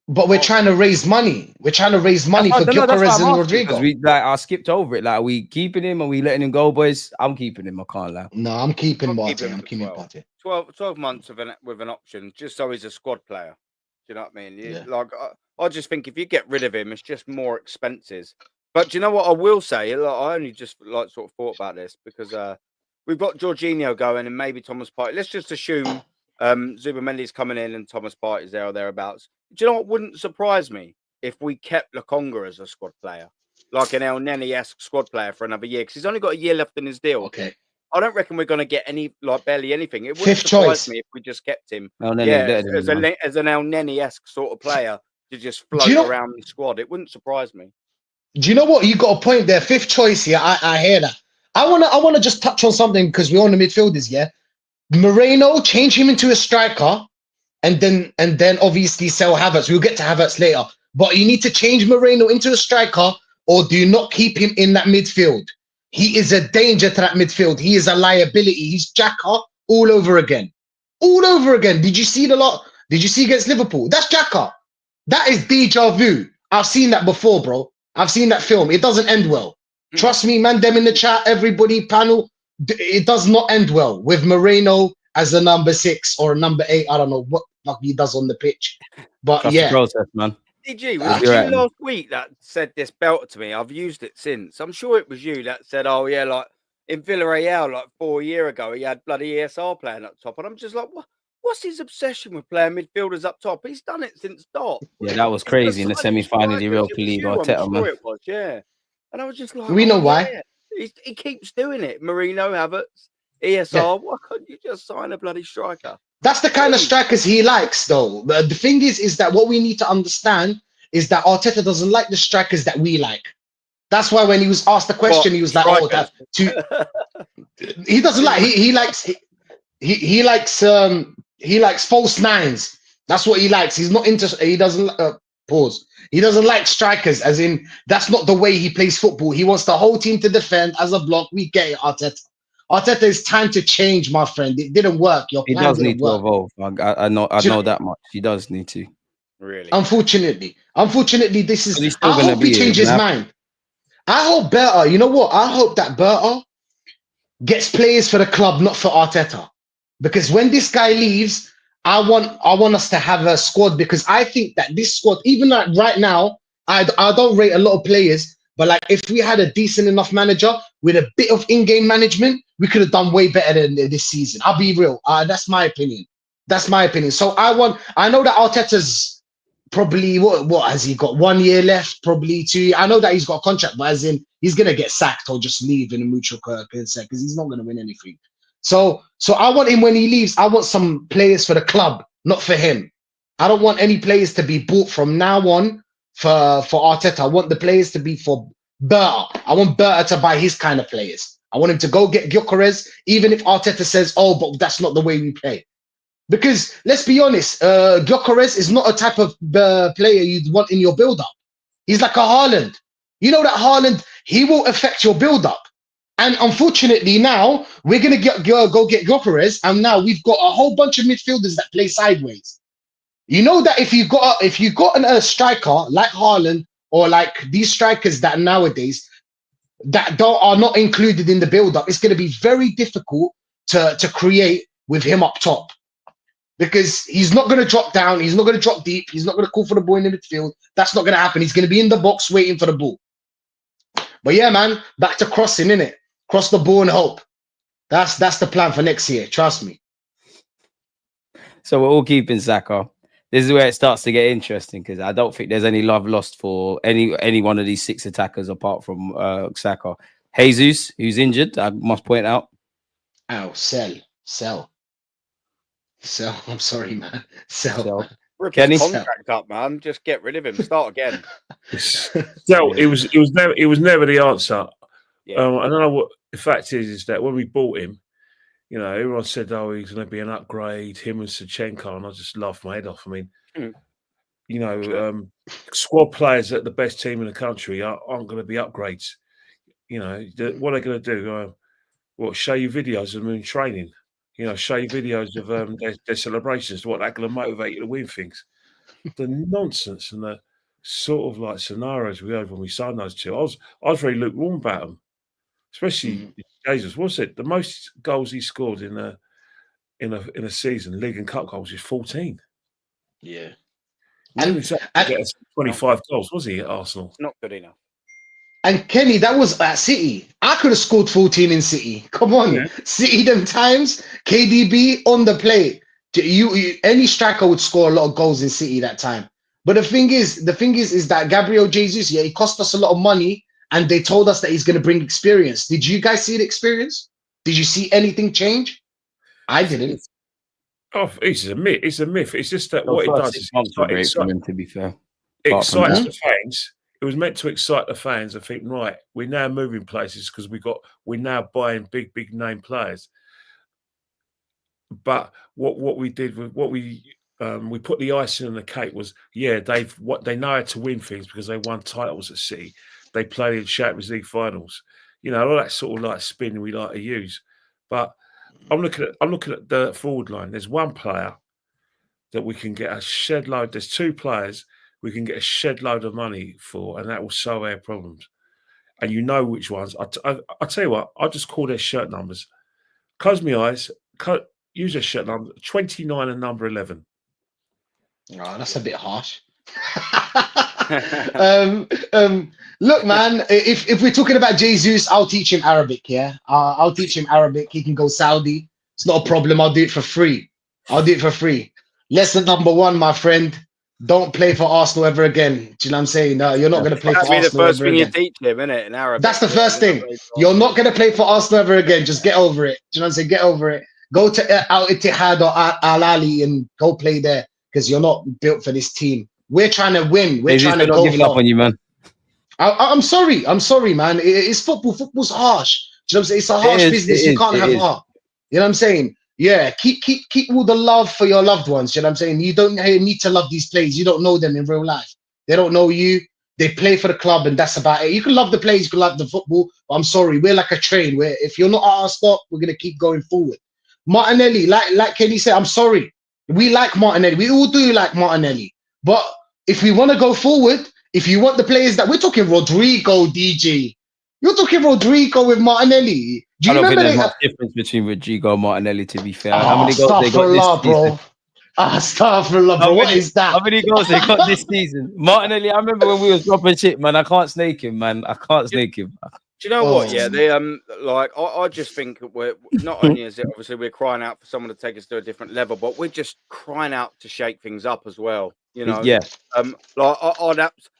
But we're trying to raise money. We're trying to raise money for Gyökeres and Rodrygo. I skipped over it. Like, are we keeping him? Are we letting him go, boys? I'm keeping him. I can't lie. No, I'm keeping Partey. I'm keeping Partey. 12 months with an option, just so he's a squad player. Do you know what I mean? Like, I just think if you get rid of him, it's just more expenses. But do you know what I will say? Like, I only just sort of thought about this because we've got Jorginho going and maybe Thomas Partey. Let's just assume Zubamendi's coming in and Thomas Partey's there or thereabouts. Do you know what wouldn't surprise me if we kept Lokonga as a squad player, like an El Neni-esque squad player for another year? Because he's only got a year left in his deal. Okay. I don't reckon we're going to get barely anything. It wouldn't surprise me if we just kept him. As an El Neni-esque sort of player to just float around the squad. It wouldn't surprise me. Do you know what? You got a point there. Fifth choice here. I hear that. I wanna just touch on something because we're on the midfielders. Yeah, Moreno, change him into a striker, and then obviously sell Havertz. We'll get to Havertz later. but you need to change Moreno into a striker, or do not keep him in that midfield. He is a danger to that midfield. He is a liability. He's Xhaka all over again. All over again. Did you see the lot? Did you see against Liverpool? That's Xhaka. That is deja vu. I've seen that before, bro. I've seen that film. It doesn't end well. Trust me, man, them in the chat, everybody, panel, it does not end well with Moreno as a number 6 or a number 8. I don't know what he does on the pitch. But Trust yeah. the process, man. DG, was it you last week that said this belt to me? I've used it since. I'm sure it was you that said, oh, yeah, like in Villarreal, like 4 years ago, he had bloody ESR playing up top. And I'm just like, what's his obsession with playing midfielders up top? He's done it since start. Yeah, that was crazy in the semi-final of the Europa League. Arteta, man. It was, yeah. And I was just like, we know why. He keeps doing it. Marino, Havertz, ESR. Why couldn't you just sign a bloody striker? That's the kind of strikers he likes, though. But the thing is that what we need to understand is that Arteta doesn't like the strikers that we like. That's why when he was asked the question, he was like, "Oh, that he doesn't like. He likes false nines. That's what he likes. He's not into. He doesn't pause. He doesn't like strikers, as in that's not the way he plays football. He wants the whole team to defend as a block. We get it, Arteta. Arteta, it's time to change, my friend. It didn't work. Your plan does need work. to evolve. I know that much. He does need to. Really? Unfortunately, this is. I hope he changes his mind. I hope Berta. You know what? I hope that Berta gets players for the club, not for Arteta. Because when this guy leaves, I want us to have a squad, because I think that this squad, even like right now, I don't rate a lot of players, but like if we had a decent enough manager with a bit of in-game management, we could have done way better than this season. I'll be real. That's my opinion. That's my opinion. So I know that Arteta's probably what has he got? 1 year left, probably 2 years. I know that he's got a contract, but as in he's gonna get sacked or just leave in a mutual consent because he's not gonna win anything. So I want him when he leaves. I want some players for the club, not for him. I don't want any players to be bought from now on for Arteta. I want the players to be for Berta. I want Berta to buy his kind of players. I want him to go get Gyökeres, even if Arteta says, "Oh, but that's not the way we play." Because let's be honest, Gyökeres is not a type of player you'd want in your build-up. He's like a Haaland. You know that Haaland, he will affect your build-up. And unfortunately now, we're going to go get Gyökeres, and now we've got a whole bunch of midfielders that play sideways. You know that if you got a striker like Haaland, or like these strikers that nowadays that are not included in the build-up, it's going to be very difficult to create with him up top. Because he's not going to drop down. He's not going to drop deep. He's not going to call for the ball in the midfield. That's not going to happen. He's going to be in the box waiting for the ball. But yeah, man, back to crossing, innit? Cross the ball and hope. That's the plan for next year. Trust me. So we're all keeping Saka. This is where it starts to get interesting, because I don't think there's any love lost for any one of these 6 attackers apart from Saka. Jesus, who's injured, I must point out. Oh, sell. I'm sorry, man. Sell. Rip his contract up, man. Just get rid of him. Start again. So it was never the answer. Yeah. I don't know what the fact is that when we bought him, you know, everyone said, "Oh, he's going to be an upgrade." Him and Sachenko, and I just laughed my head off. I mean, you know, squad players at the best team in the country aren't going to be upgrades. You know, what are they going to do? Show you videos of them in training? You know, show you videos of their celebrations. What that going to motivate you to win things? The nonsense and the sort of like scenarios we had when we signed those two. I was very lukewarm about them, especially Jesus. What's it? The most goals he scored in a season, league and cup goals, is 14. Yeah, and 25 goals was he at Arsenal? Not good enough. And Kenny, that was at City. I could have scored 14 in City. Come on, yeah. City them times. KDB on the play. Any striker would score a lot of goals in City that time. But the thing is that Gabriel Jesus, he cost us a lot of money, and they told us that he's going to bring experience. Did you guys see the experience? Did you see anything change? I didn't. Oh, it's a myth. It's a myth. It's just that what it does is to be fair. It excites the fans. It was meant to excite the fans. I think, right, we're now moving places because we're now buying big name players. But what we did with what we we put the icing on the cake was, they know how to win things because they won titles at City. They played in Champions League finals. You know, all that sort of like spin we like to use. But I'm looking at the forward line. There's one player that we can get a shed load. There's two players we can get a shed load of money for, and that will solve our problems. And you know which ones. I tell you what, I'll just call their shirt numbers. Close my eyes. Use their shirt number 29 and number 11. Oh, that's a bit harsh. Look, man, if we're talking about Jesus, I'll teach him Arabic. Yeah, I'll teach him Arabic. He can go Saudi. It's not a problem. I'll do it for free. Lesson number 1, my friend: don't play for Arsenal ever again. Do you know what I'm saying? No, you're not going to play for Arsenal the first ever thing again. you teach him, isn't it? In Arabic. That's the first thing. You're not going to play for Arsenal ever again. Just get over it. Do you know what I'm saying? Get over it. Go to Al Ittihad or Al Ahly and go play there, because you're not built for this team. We're trying to win. We're trying to go. Giving up on you, man. I'm sorry, man. It's football. Football's harsh. Do you know what I'm saying? It's a harsh business. You can't have heart. You know what I'm saying? Yeah, keep all the love for your loved ones. You know what I'm saying? You don't need to love these players. You don't know them in real life. They don't know you. They play for the club, and that's about it. You can love the players, you can love the football. But I'm sorry, we're like a train. Where if you're not at our stop, we're gonna keep going forward. Martinelli, like Kenny said, I'm sorry. We like Martinelli. We all do like Martinelli. But if we want to go forward, if you want the players that we're talking Rodrygo, DJ, you're talking Rodrygo with Martinelli. Do you I don't think remember there's much difference between Rodrygo and Martinelli, to be fair. How many goals they got this season? Astaghfirullah, bro. What is that? How many goals they got this season? Martinelli, I remember when we was dropping shit, man. I can't snake him, man. I can't snake him. Do you know what? Yeah, they I just think we're not only is it obviously we're crying out for someone to take us to a different level, but we're just crying out to shake things up as well. You know, yeah.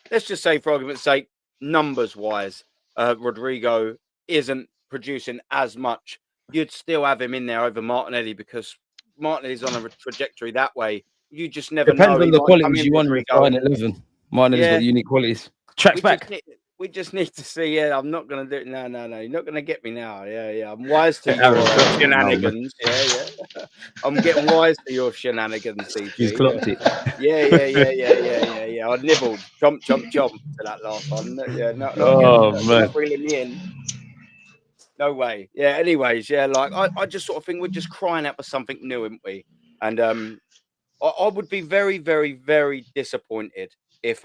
Let's just say, for argument's sake, numbers wise, Rodrygo isn't producing as much. You'd still have him in there over Martinelli because Martinelli's on a trajectory that way. You just never depends know. on the qualities you want. Starting 11, Martinelli's got unique qualities. Tracks back. We just need to see. Yeah, I'm not going to do it. No. You're not going to get me now. Yeah. I'm wise to your shenanigans. Yeah. I'm getting wise to your shenanigans, CG. He's clocked it. Yeah. I nibbled. Chomp to that last one. Yeah, not reeling me in. No way. Yeah, anyways, yeah, like I just sort of think we're just crying out for something new, aren't we? And I would be very, very, very disappointed if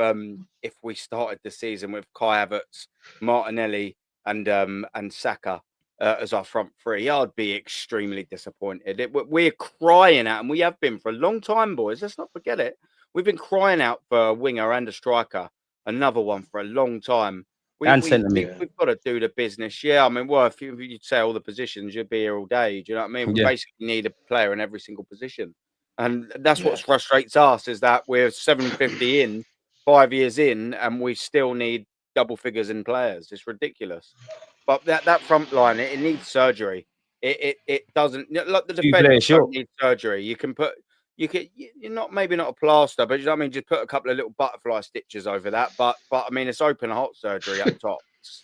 we started the season with Kai Havertz, Martinelli, and Saka as our front three. I'd be extremely disappointed. We're crying out, and we have been for a long time, boys. Let's not forget it. We've been crying out for a winger and a striker, another one for a long time. We've got to do the business. Yeah, I mean, well, if you'd say all the positions, you'd be here all day. Do you know what I mean? We basically need a player in every single position. And that's what frustrates us, is that we're 750 in, 5 years in, and we still need double figures in players. It's ridiculous. But that front line, it needs surgery. It doesn't, like the defense don't need surgery. You're maybe not a plaster, but you know what I mean? Just put a couple of little butterfly stitches over that. But I mean, it's open heart surgery up top.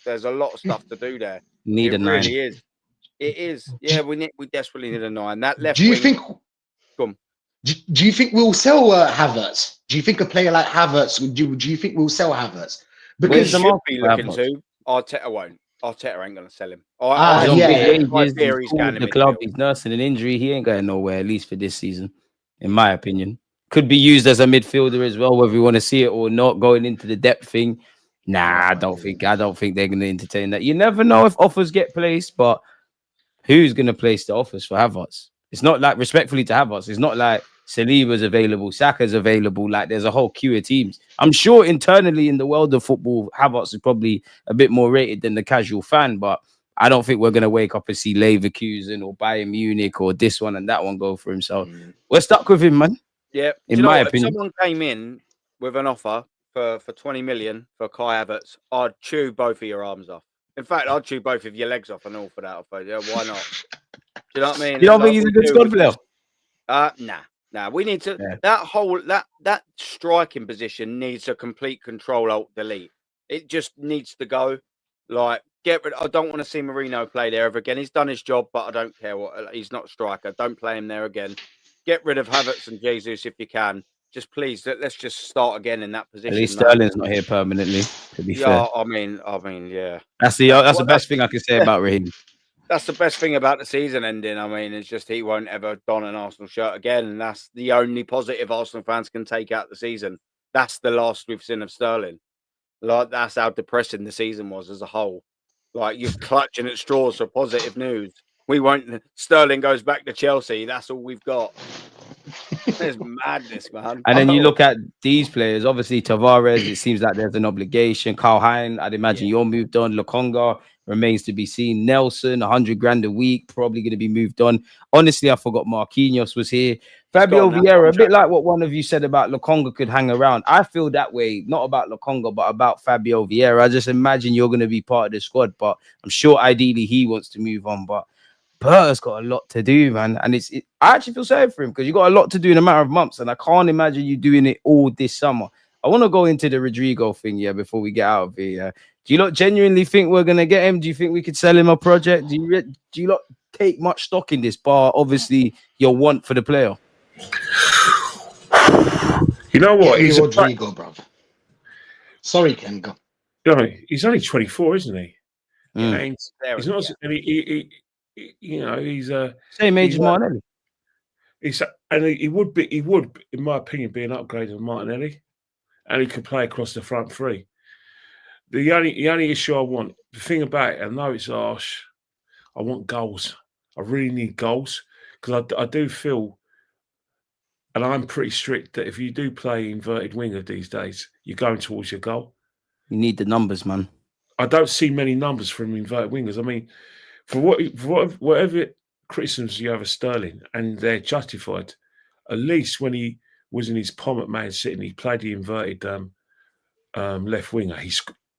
There's a lot of stuff to do there. Need a 9. Really is. It is. Yeah, we desperately need a 9. That left. Do you think we'll sell Havertz? Do you think a player like Havertz? Do you think we'll sell Havertz? Because the market be looking to Arteta won't. Arteta ain't gonna sell him. The club, he's nursing an injury. He ain't going nowhere, at least for this season, in my opinion. Could be used as a midfielder as well, whether we want to see it or not. Going into the depth thing, I don't think they're going to entertain that. You never know if offers get placed, but who's going to place the offers for Havertz? It's not like, respectfully to Havertz, it's not like Saliba's available, Saka's available. Like, there's a whole queue of teams. I'm sure internally in the world of football, Havertz is probably a bit more rated than the casual fan, but I don't think we're going to wake up and see Leverkusen or Bayern Munich or this one and that one go for him. So we're stuck with him, man. Yeah. In my opinion. If someone came in with an offer for 20 million for Kai Havertz, I'd chew both of your arms off. In fact, I'd chew both of your legs off and all for that offer. Yeah, why not? Do you know what I mean? You don't think he's a good squad player? Nah. We need to that striking position needs a complete control alt delete. It just needs to go. Like, get rid. I don't want to see Marino play there ever again. He's done his job, but I don't care what. He's not a striker. Don't play him there again. get rid of Havertz and Jesus if you can. Just please, let's just start again in that position. At least Sterling's not here permanently. To be fair, I mean, yeah. That's the best thing I can say about Raheem. That's the best thing about the season ending. I mean, it's just he won't ever don an Arsenal shirt again, and that's the only positive Arsenal fans can take out the season. That's the last we've seen of Sterling. Like, that's how depressing the season was as a whole. Like, you're clutching at straws for positive news. We won't. Sterling goes back to Chelsea. That's all we've got. There's madness, man. And then you look at these players. Obviously, Tavares. It seems like there's an obligation. Carl Hein. I'd imagine you're moved on. Lokonga remains to be seen. Nelson, 100 grand a week, probably going to be moved on. Honestly, I forgot Marquinhos was here. Fabio Vieira, a bit like what one of you said about Lokonga could hang around. I feel that way, not about Lokonga, but about Fabio Vieira. I just imagine you're going to be part of the squad, but I'm sure ideally he wants to move on. But Berta's got a lot to do, man. And I actually feel sorry for him because you got a lot to do in a matter of months. And I can't imagine you doing it all this summer. I want to go into the Rodrygo thing, before we get out of here. Do you lot genuinely think we're going to get him? Do you think we could sell him a project? Do you lot take much stock in this bar? Obviously, your want for the player. You know what? He's Rodrygo, bro. Sorry, Ken, go. He's only 24, isn't he? Mm. He's not. He's same age as Martinelli. He would, in my opinion, be an upgrade of Martinelli, and he could play across the front three. The only issue I want, the thing about it, I know it's harsh, I want goals. I really need goals because I do feel, and I'm pretty strict, that if you do play inverted winger these days, you're going towards your goal. You need the numbers, man. I don't see many numbers from inverted wingers. I mean, for whatever criticisms you have of Sterling, and they're justified, at least when he was in his pomp at Man City and he played the inverted left winger,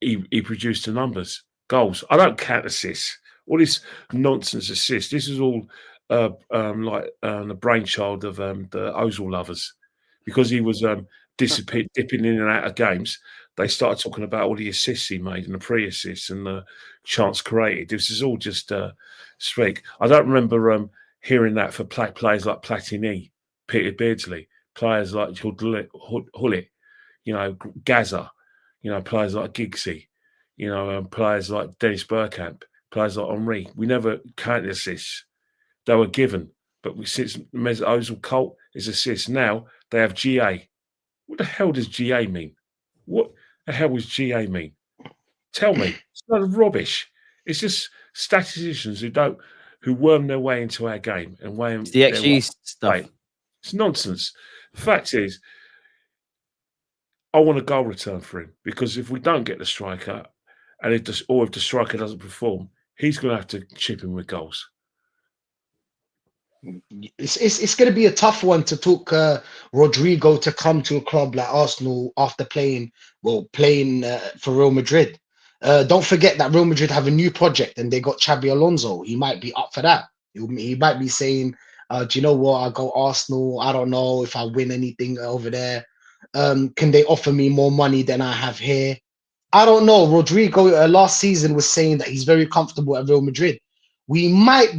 he produced the numbers, goals. I don't count assists. All this nonsense assists. This is all the brainchild of the Ozil lovers, because he was dipping in and out of games. They started talking about all the assists he made and the pre-assists and the chance created. This is all just speak. I don't remember hearing that for players like Platini, Peter Beardsley, players like Hullet, Gaza, players like Giggsy, players like Dennis Bergkamp, players like Henry. We never counted assists. They were given. But since Mesut Ozil cult is assists, now they have GA. What the hell does GA mean? What the hell does GA mean? Tell me. It's not rubbish. It's just statisticians who worm their way into our game and it's the XG stuff. It's nonsense. The fact is, I want a goal return for him, because if we don't get the striker, and if the striker doesn't perform, he's going to have to chip in with goals. It's going to be a tough one to talk Rodrygo to come to a club like Arsenal after playing for Real Madrid. Don't forget that Real Madrid have a new project and they got Xabi Alonso. He might be up for that. He might be saying, do you know what? I go Arsenal. I don't know if I win anything over there. Can they offer me more money than I have here? I don't know. Rodrygo last season was saying that he's very comfortable at Real Madrid. We might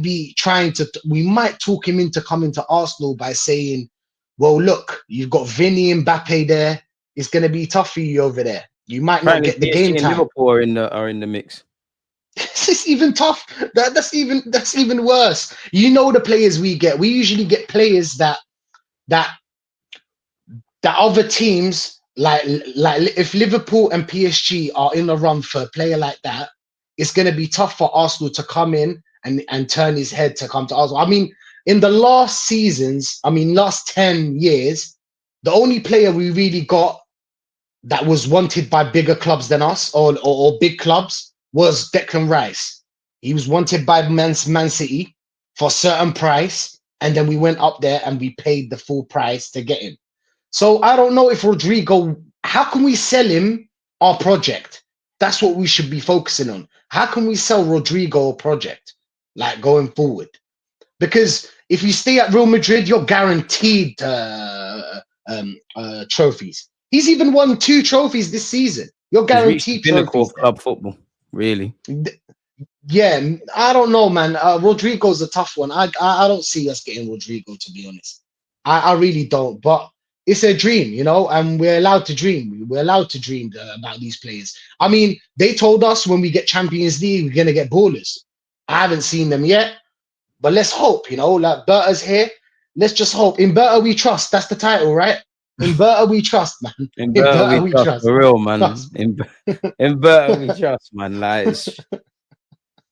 talk him into coming to Arsenal by saying, well, look, you've got Vinny and Mbappe there. It's going to be tough for you over there. You might not get the game time. Liverpool are in the mix. It's even tough. That's even worse. The players we get. We usually get players that other teams, like if Liverpool and PSG are in the run for a player like that, it's going to be tough for Arsenal to come in and turn his head to come to Arsenal. I mean, in the last 10 years, the only player we really got that was wanted by bigger clubs than us or big clubs was Declan Rice. He was wanted by Man City for a certain price, and then we went up there and we paid the full price to get him. So I don't know if Rodrygo, how can we sell him our project? That's what we should be focusing on. How can we sell Rodrygo a project, like going forward? Because if you stay at Real Madrid, you're guaranteed trophies. He's even won 2 trophies this season. You're guaranteed trophies. Pinnacle of club football, really. Yeah, I don't know, man. Rodrygo's a tough one. I don't see us getting Rodrygo, to be honest. I really don't. But it's a dream, you know, and we're allowed to dream. We're allowed to dream about these players. I mean, they told us when we get Champions League, we're gonna get ballers. I haven't seen them yet, but let's hope, you know, like Berta's here. Let's just hope. In Berta we trust. That's the title, right? In Berta we trust, man. In Berta we trust. For real, man. In Berta we trust, man. Like,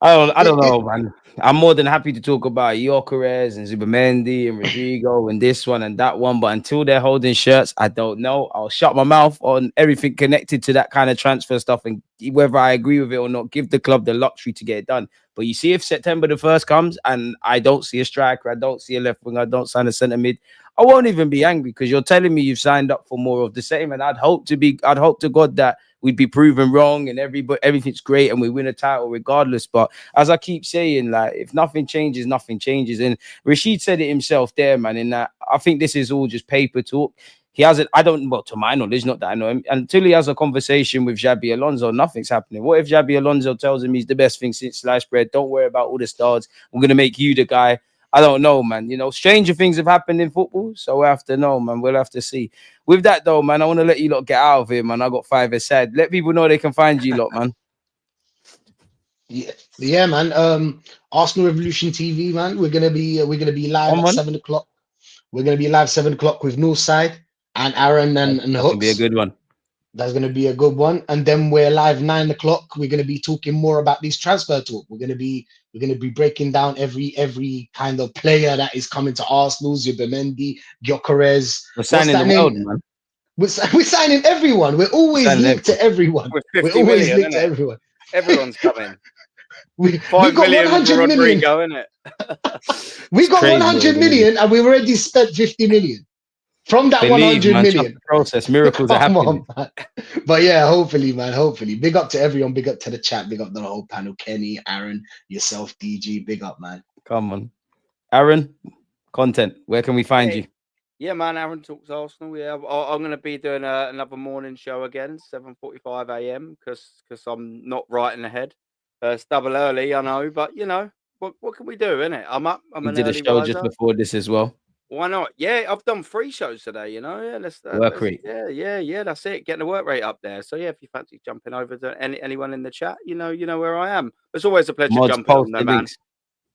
I don't know, man. I'm more than happy to talk about Gyökeres and Zubimendi and Rodrygo and this one and that one, but until they're holding shirts, I don't know. I'll shut my mouth on everything connected to that kind of transfer stuff, and whether I agree with it or not, give the club the luxury to get it done. But you see, if September the 1st comes and I don't see a striker, I don't see a left wing, I don't sign a centre mid, I won't even be angry, because you're telling me you've signed up for more of the same, and I'd hope to God that we'd be proven wrong and everything's great and we win a title regardless. But as I keep saying, like, if nothing changes, nothing changes. And Rashid said it himself there, man, in that I think this is all just paper talk. He hasn't, well, to my knowledge, not that I know him, until he has a conversation with Xabi Alonso, nothing's happening. What if Xabi Alonso tells him he's the best thing since sliced bread? Don't worry about all the stars. I'm going to make you the guy. I don't know, man. You know, stranger things have happened in football, so we have to know, man. We'll have to see. With that, though, man, I want to let you lot get out of here, man. I got 5 aside. Let people know they can find you lot, man. Yeah, man. Arsenal Revolution TV, man. We're gonna be live at 7 o'clock. We're gonna be live 7 o'clock with Northside and Aaron and Hooks. That's gonna be a good one. That's gonna be a good one. And then we're live 9 o'clock. We're gonna be talking more about this transfer talk. We're gonna be breaking down every kind of player that is coming to Arsenal. Zubimendi, Gyökeres. We're signing the world, man. We're signing everyone. We're always linked to everyone. We're always linked to everyone. Everyone's coming. We 5 got million 100 million. Rodrygo, isn't it? We got 100 million and we've already spent 50 million. From that 100 million. Process, miracles are happening. But yeah, hopefully, man. Hopefully. Big up to everyone. Big up to the chat. Big up to the whole panel. Kenny, Aaron, yourself, DG. Big up, man. Come on. Aaron, content. Where can we find you? Yeah, man. Aaron Talks Arsenal. Yeah, I'm going to be doing another morning show again, 7:45 a.m. because I'm not writing ahead. It's double early, I know, but you know what can we do, innit? I'm up. We did a show just before this as well. Why not? Yeah, I've done 3 shows today. You know, yeah, work rate. Yeah. That's it. Getting the work rate up there. So yeah, if you fancy jumping over to anyone in the chat, you know where I am. It's always a pleasure jumping on there, man.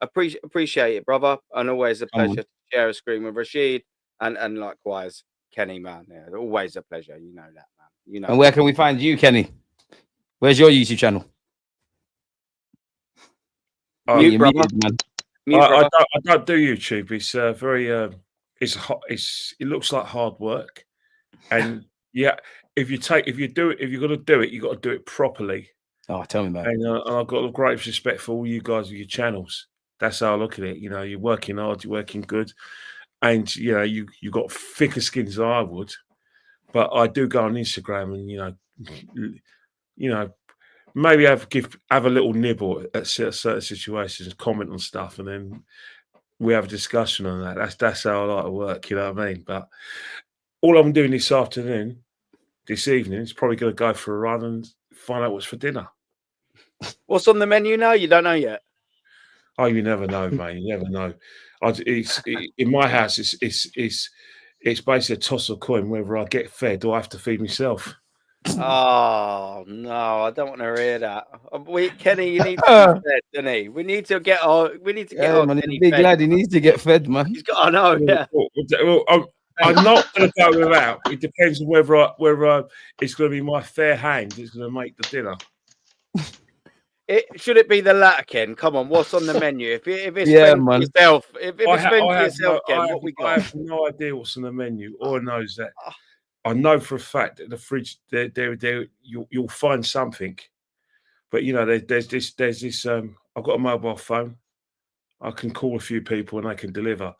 Appreciate it, brother, and always a pleasure to share a screen with Rashid and likewise Kenny, man. Yeah, always a pleasure. You know that, man. You know. And where can we find you, Kenny? Where's your YouTube channel? Mute, brother. I don't do YouTube. It's very it looks like hard work, and yeah, if you're going to do it, you got to do it properly. Oh, tell me about it. And I've got the greatest respect for all you guys with your channels. That's how I look at it. You know, you're working hard, you're working good, and you know you got thicker skins than I would. But I do go on Instagram and you know. Maybe have a little nibble at certain situations, comment on stuff, and then we have a discussion on that. That's how I like to work, you know what I mean? But all I'm doing this evening, is probably going to go for a run and find out what's for dinner. What's on the menu now? You don't know yet. Oh, you never know, mate. You never know. In my house, it's basically a toss of coin whether I get fed or I have to feed myself. Oh no, I don't want to hear that. Kenny, you need to be fed, don't he? We need to get our. Man, he's a big lad. He needs to get fed, man. He's got. I know. Yeah. Well, I'm not going to go without. It depends on whether it's going to be my fair hand that's going to make the dinner. Should it be the latter, Ken? Come on, what's on the menu? If it's yourself, if it's yourself, Ken, what we got? I have no idea what's on the menu. All I know is that. I know for a fact that the fridge, you'll find something, but you know, there's this. I've got a mobile phone. I can call a few people and they can deliver,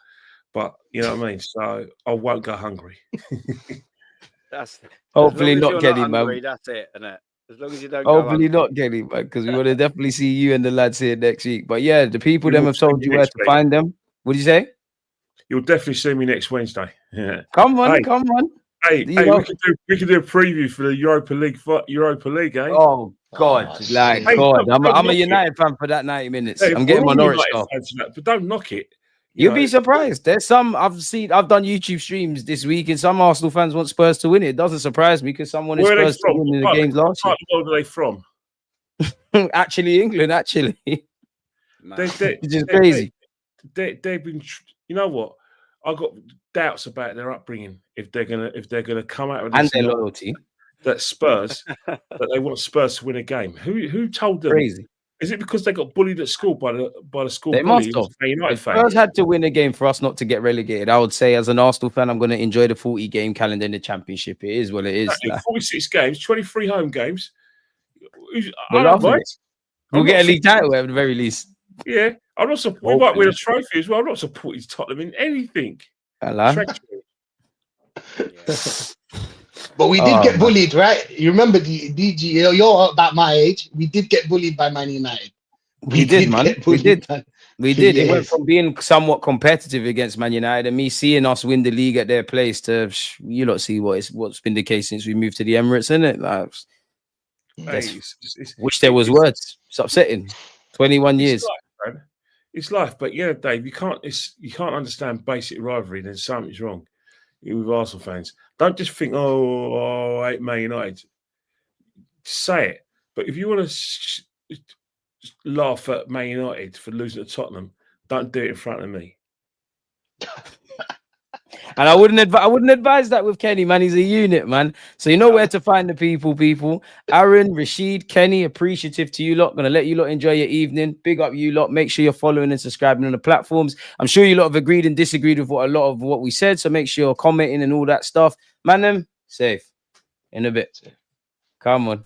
but you know what I mean. So I won't go hungry. That's hopefully not, Kenny, man. That's it, isn't it? As long as you don't. Hopefully not, Kenny, man, because we want to definitely see you and the lads here next week. But yeah, the people them have told you where to find them. What did you say? You'll definitely see me next Wednesday. Yeah. Come on. Hey, we can do a preview for the Europa League, eh? Oh God, God! I'm a United fan for that 90 minutes. I'm getting my Norwich stuff. But don't knock it. You'll be surprised. There's some I've done YouTube streams this week, and some Arsenal fans want Spurs to win it. It doesn't surprise me because someone is Spurs to win in the games last year. Where are they from? Actually, England. Actually, which is crazy. They've been. You know what? I've got doubts about their upbringing. If they're gonna come out with this and their loyalty, that Spurs that they want Spurs to win a game. Who told them? Crazy. Is it because they got bullied at school by the school? They must have. If Spurs had to win a game for us not to get relegated, I would say as an Arsenal fan, I'm going to enjoy the 40 game calendar in the Championship. It is what it is. 46 games, 23 home games. We'll get a league title at the very least. Yeah, I'm not supporting. We might win a trophy as well. I'm not supporting Tottenham in anything. But we did get bullied, right? You remember, DG, you're about my age. We did get bullied by Man United. We did, man. We did. It went from being somewhat competitive against Man United and me seeing us win the league at their place to, you lot see what's been the case since we moved to the Emirates, isn't it? Like, wish there was words. It's upsetting. 21 years. It's life, but yeah, Dave, you can't understand basic rivalry. Then something's wrong with Arsenal fans. Don't just think, I hate Man United. Say it. But if you want to laugh at Man United for losing to Tottenham, don't do it in front of me. And I wouldn't advise that with Kenny, man. He's a unit, man. So you know where to find the people. Aaron, Rashid, Kenny, appreciative to you lot. Gonna let you lot enjoy your evening. Big up you lot. Make sure you're following and subscribing on the platforms. I'm sure you lot have agreed and disagreed with a lot of what we said. So make sure you're commenting and all that stuff. Man, them safe. In a bit. Come on.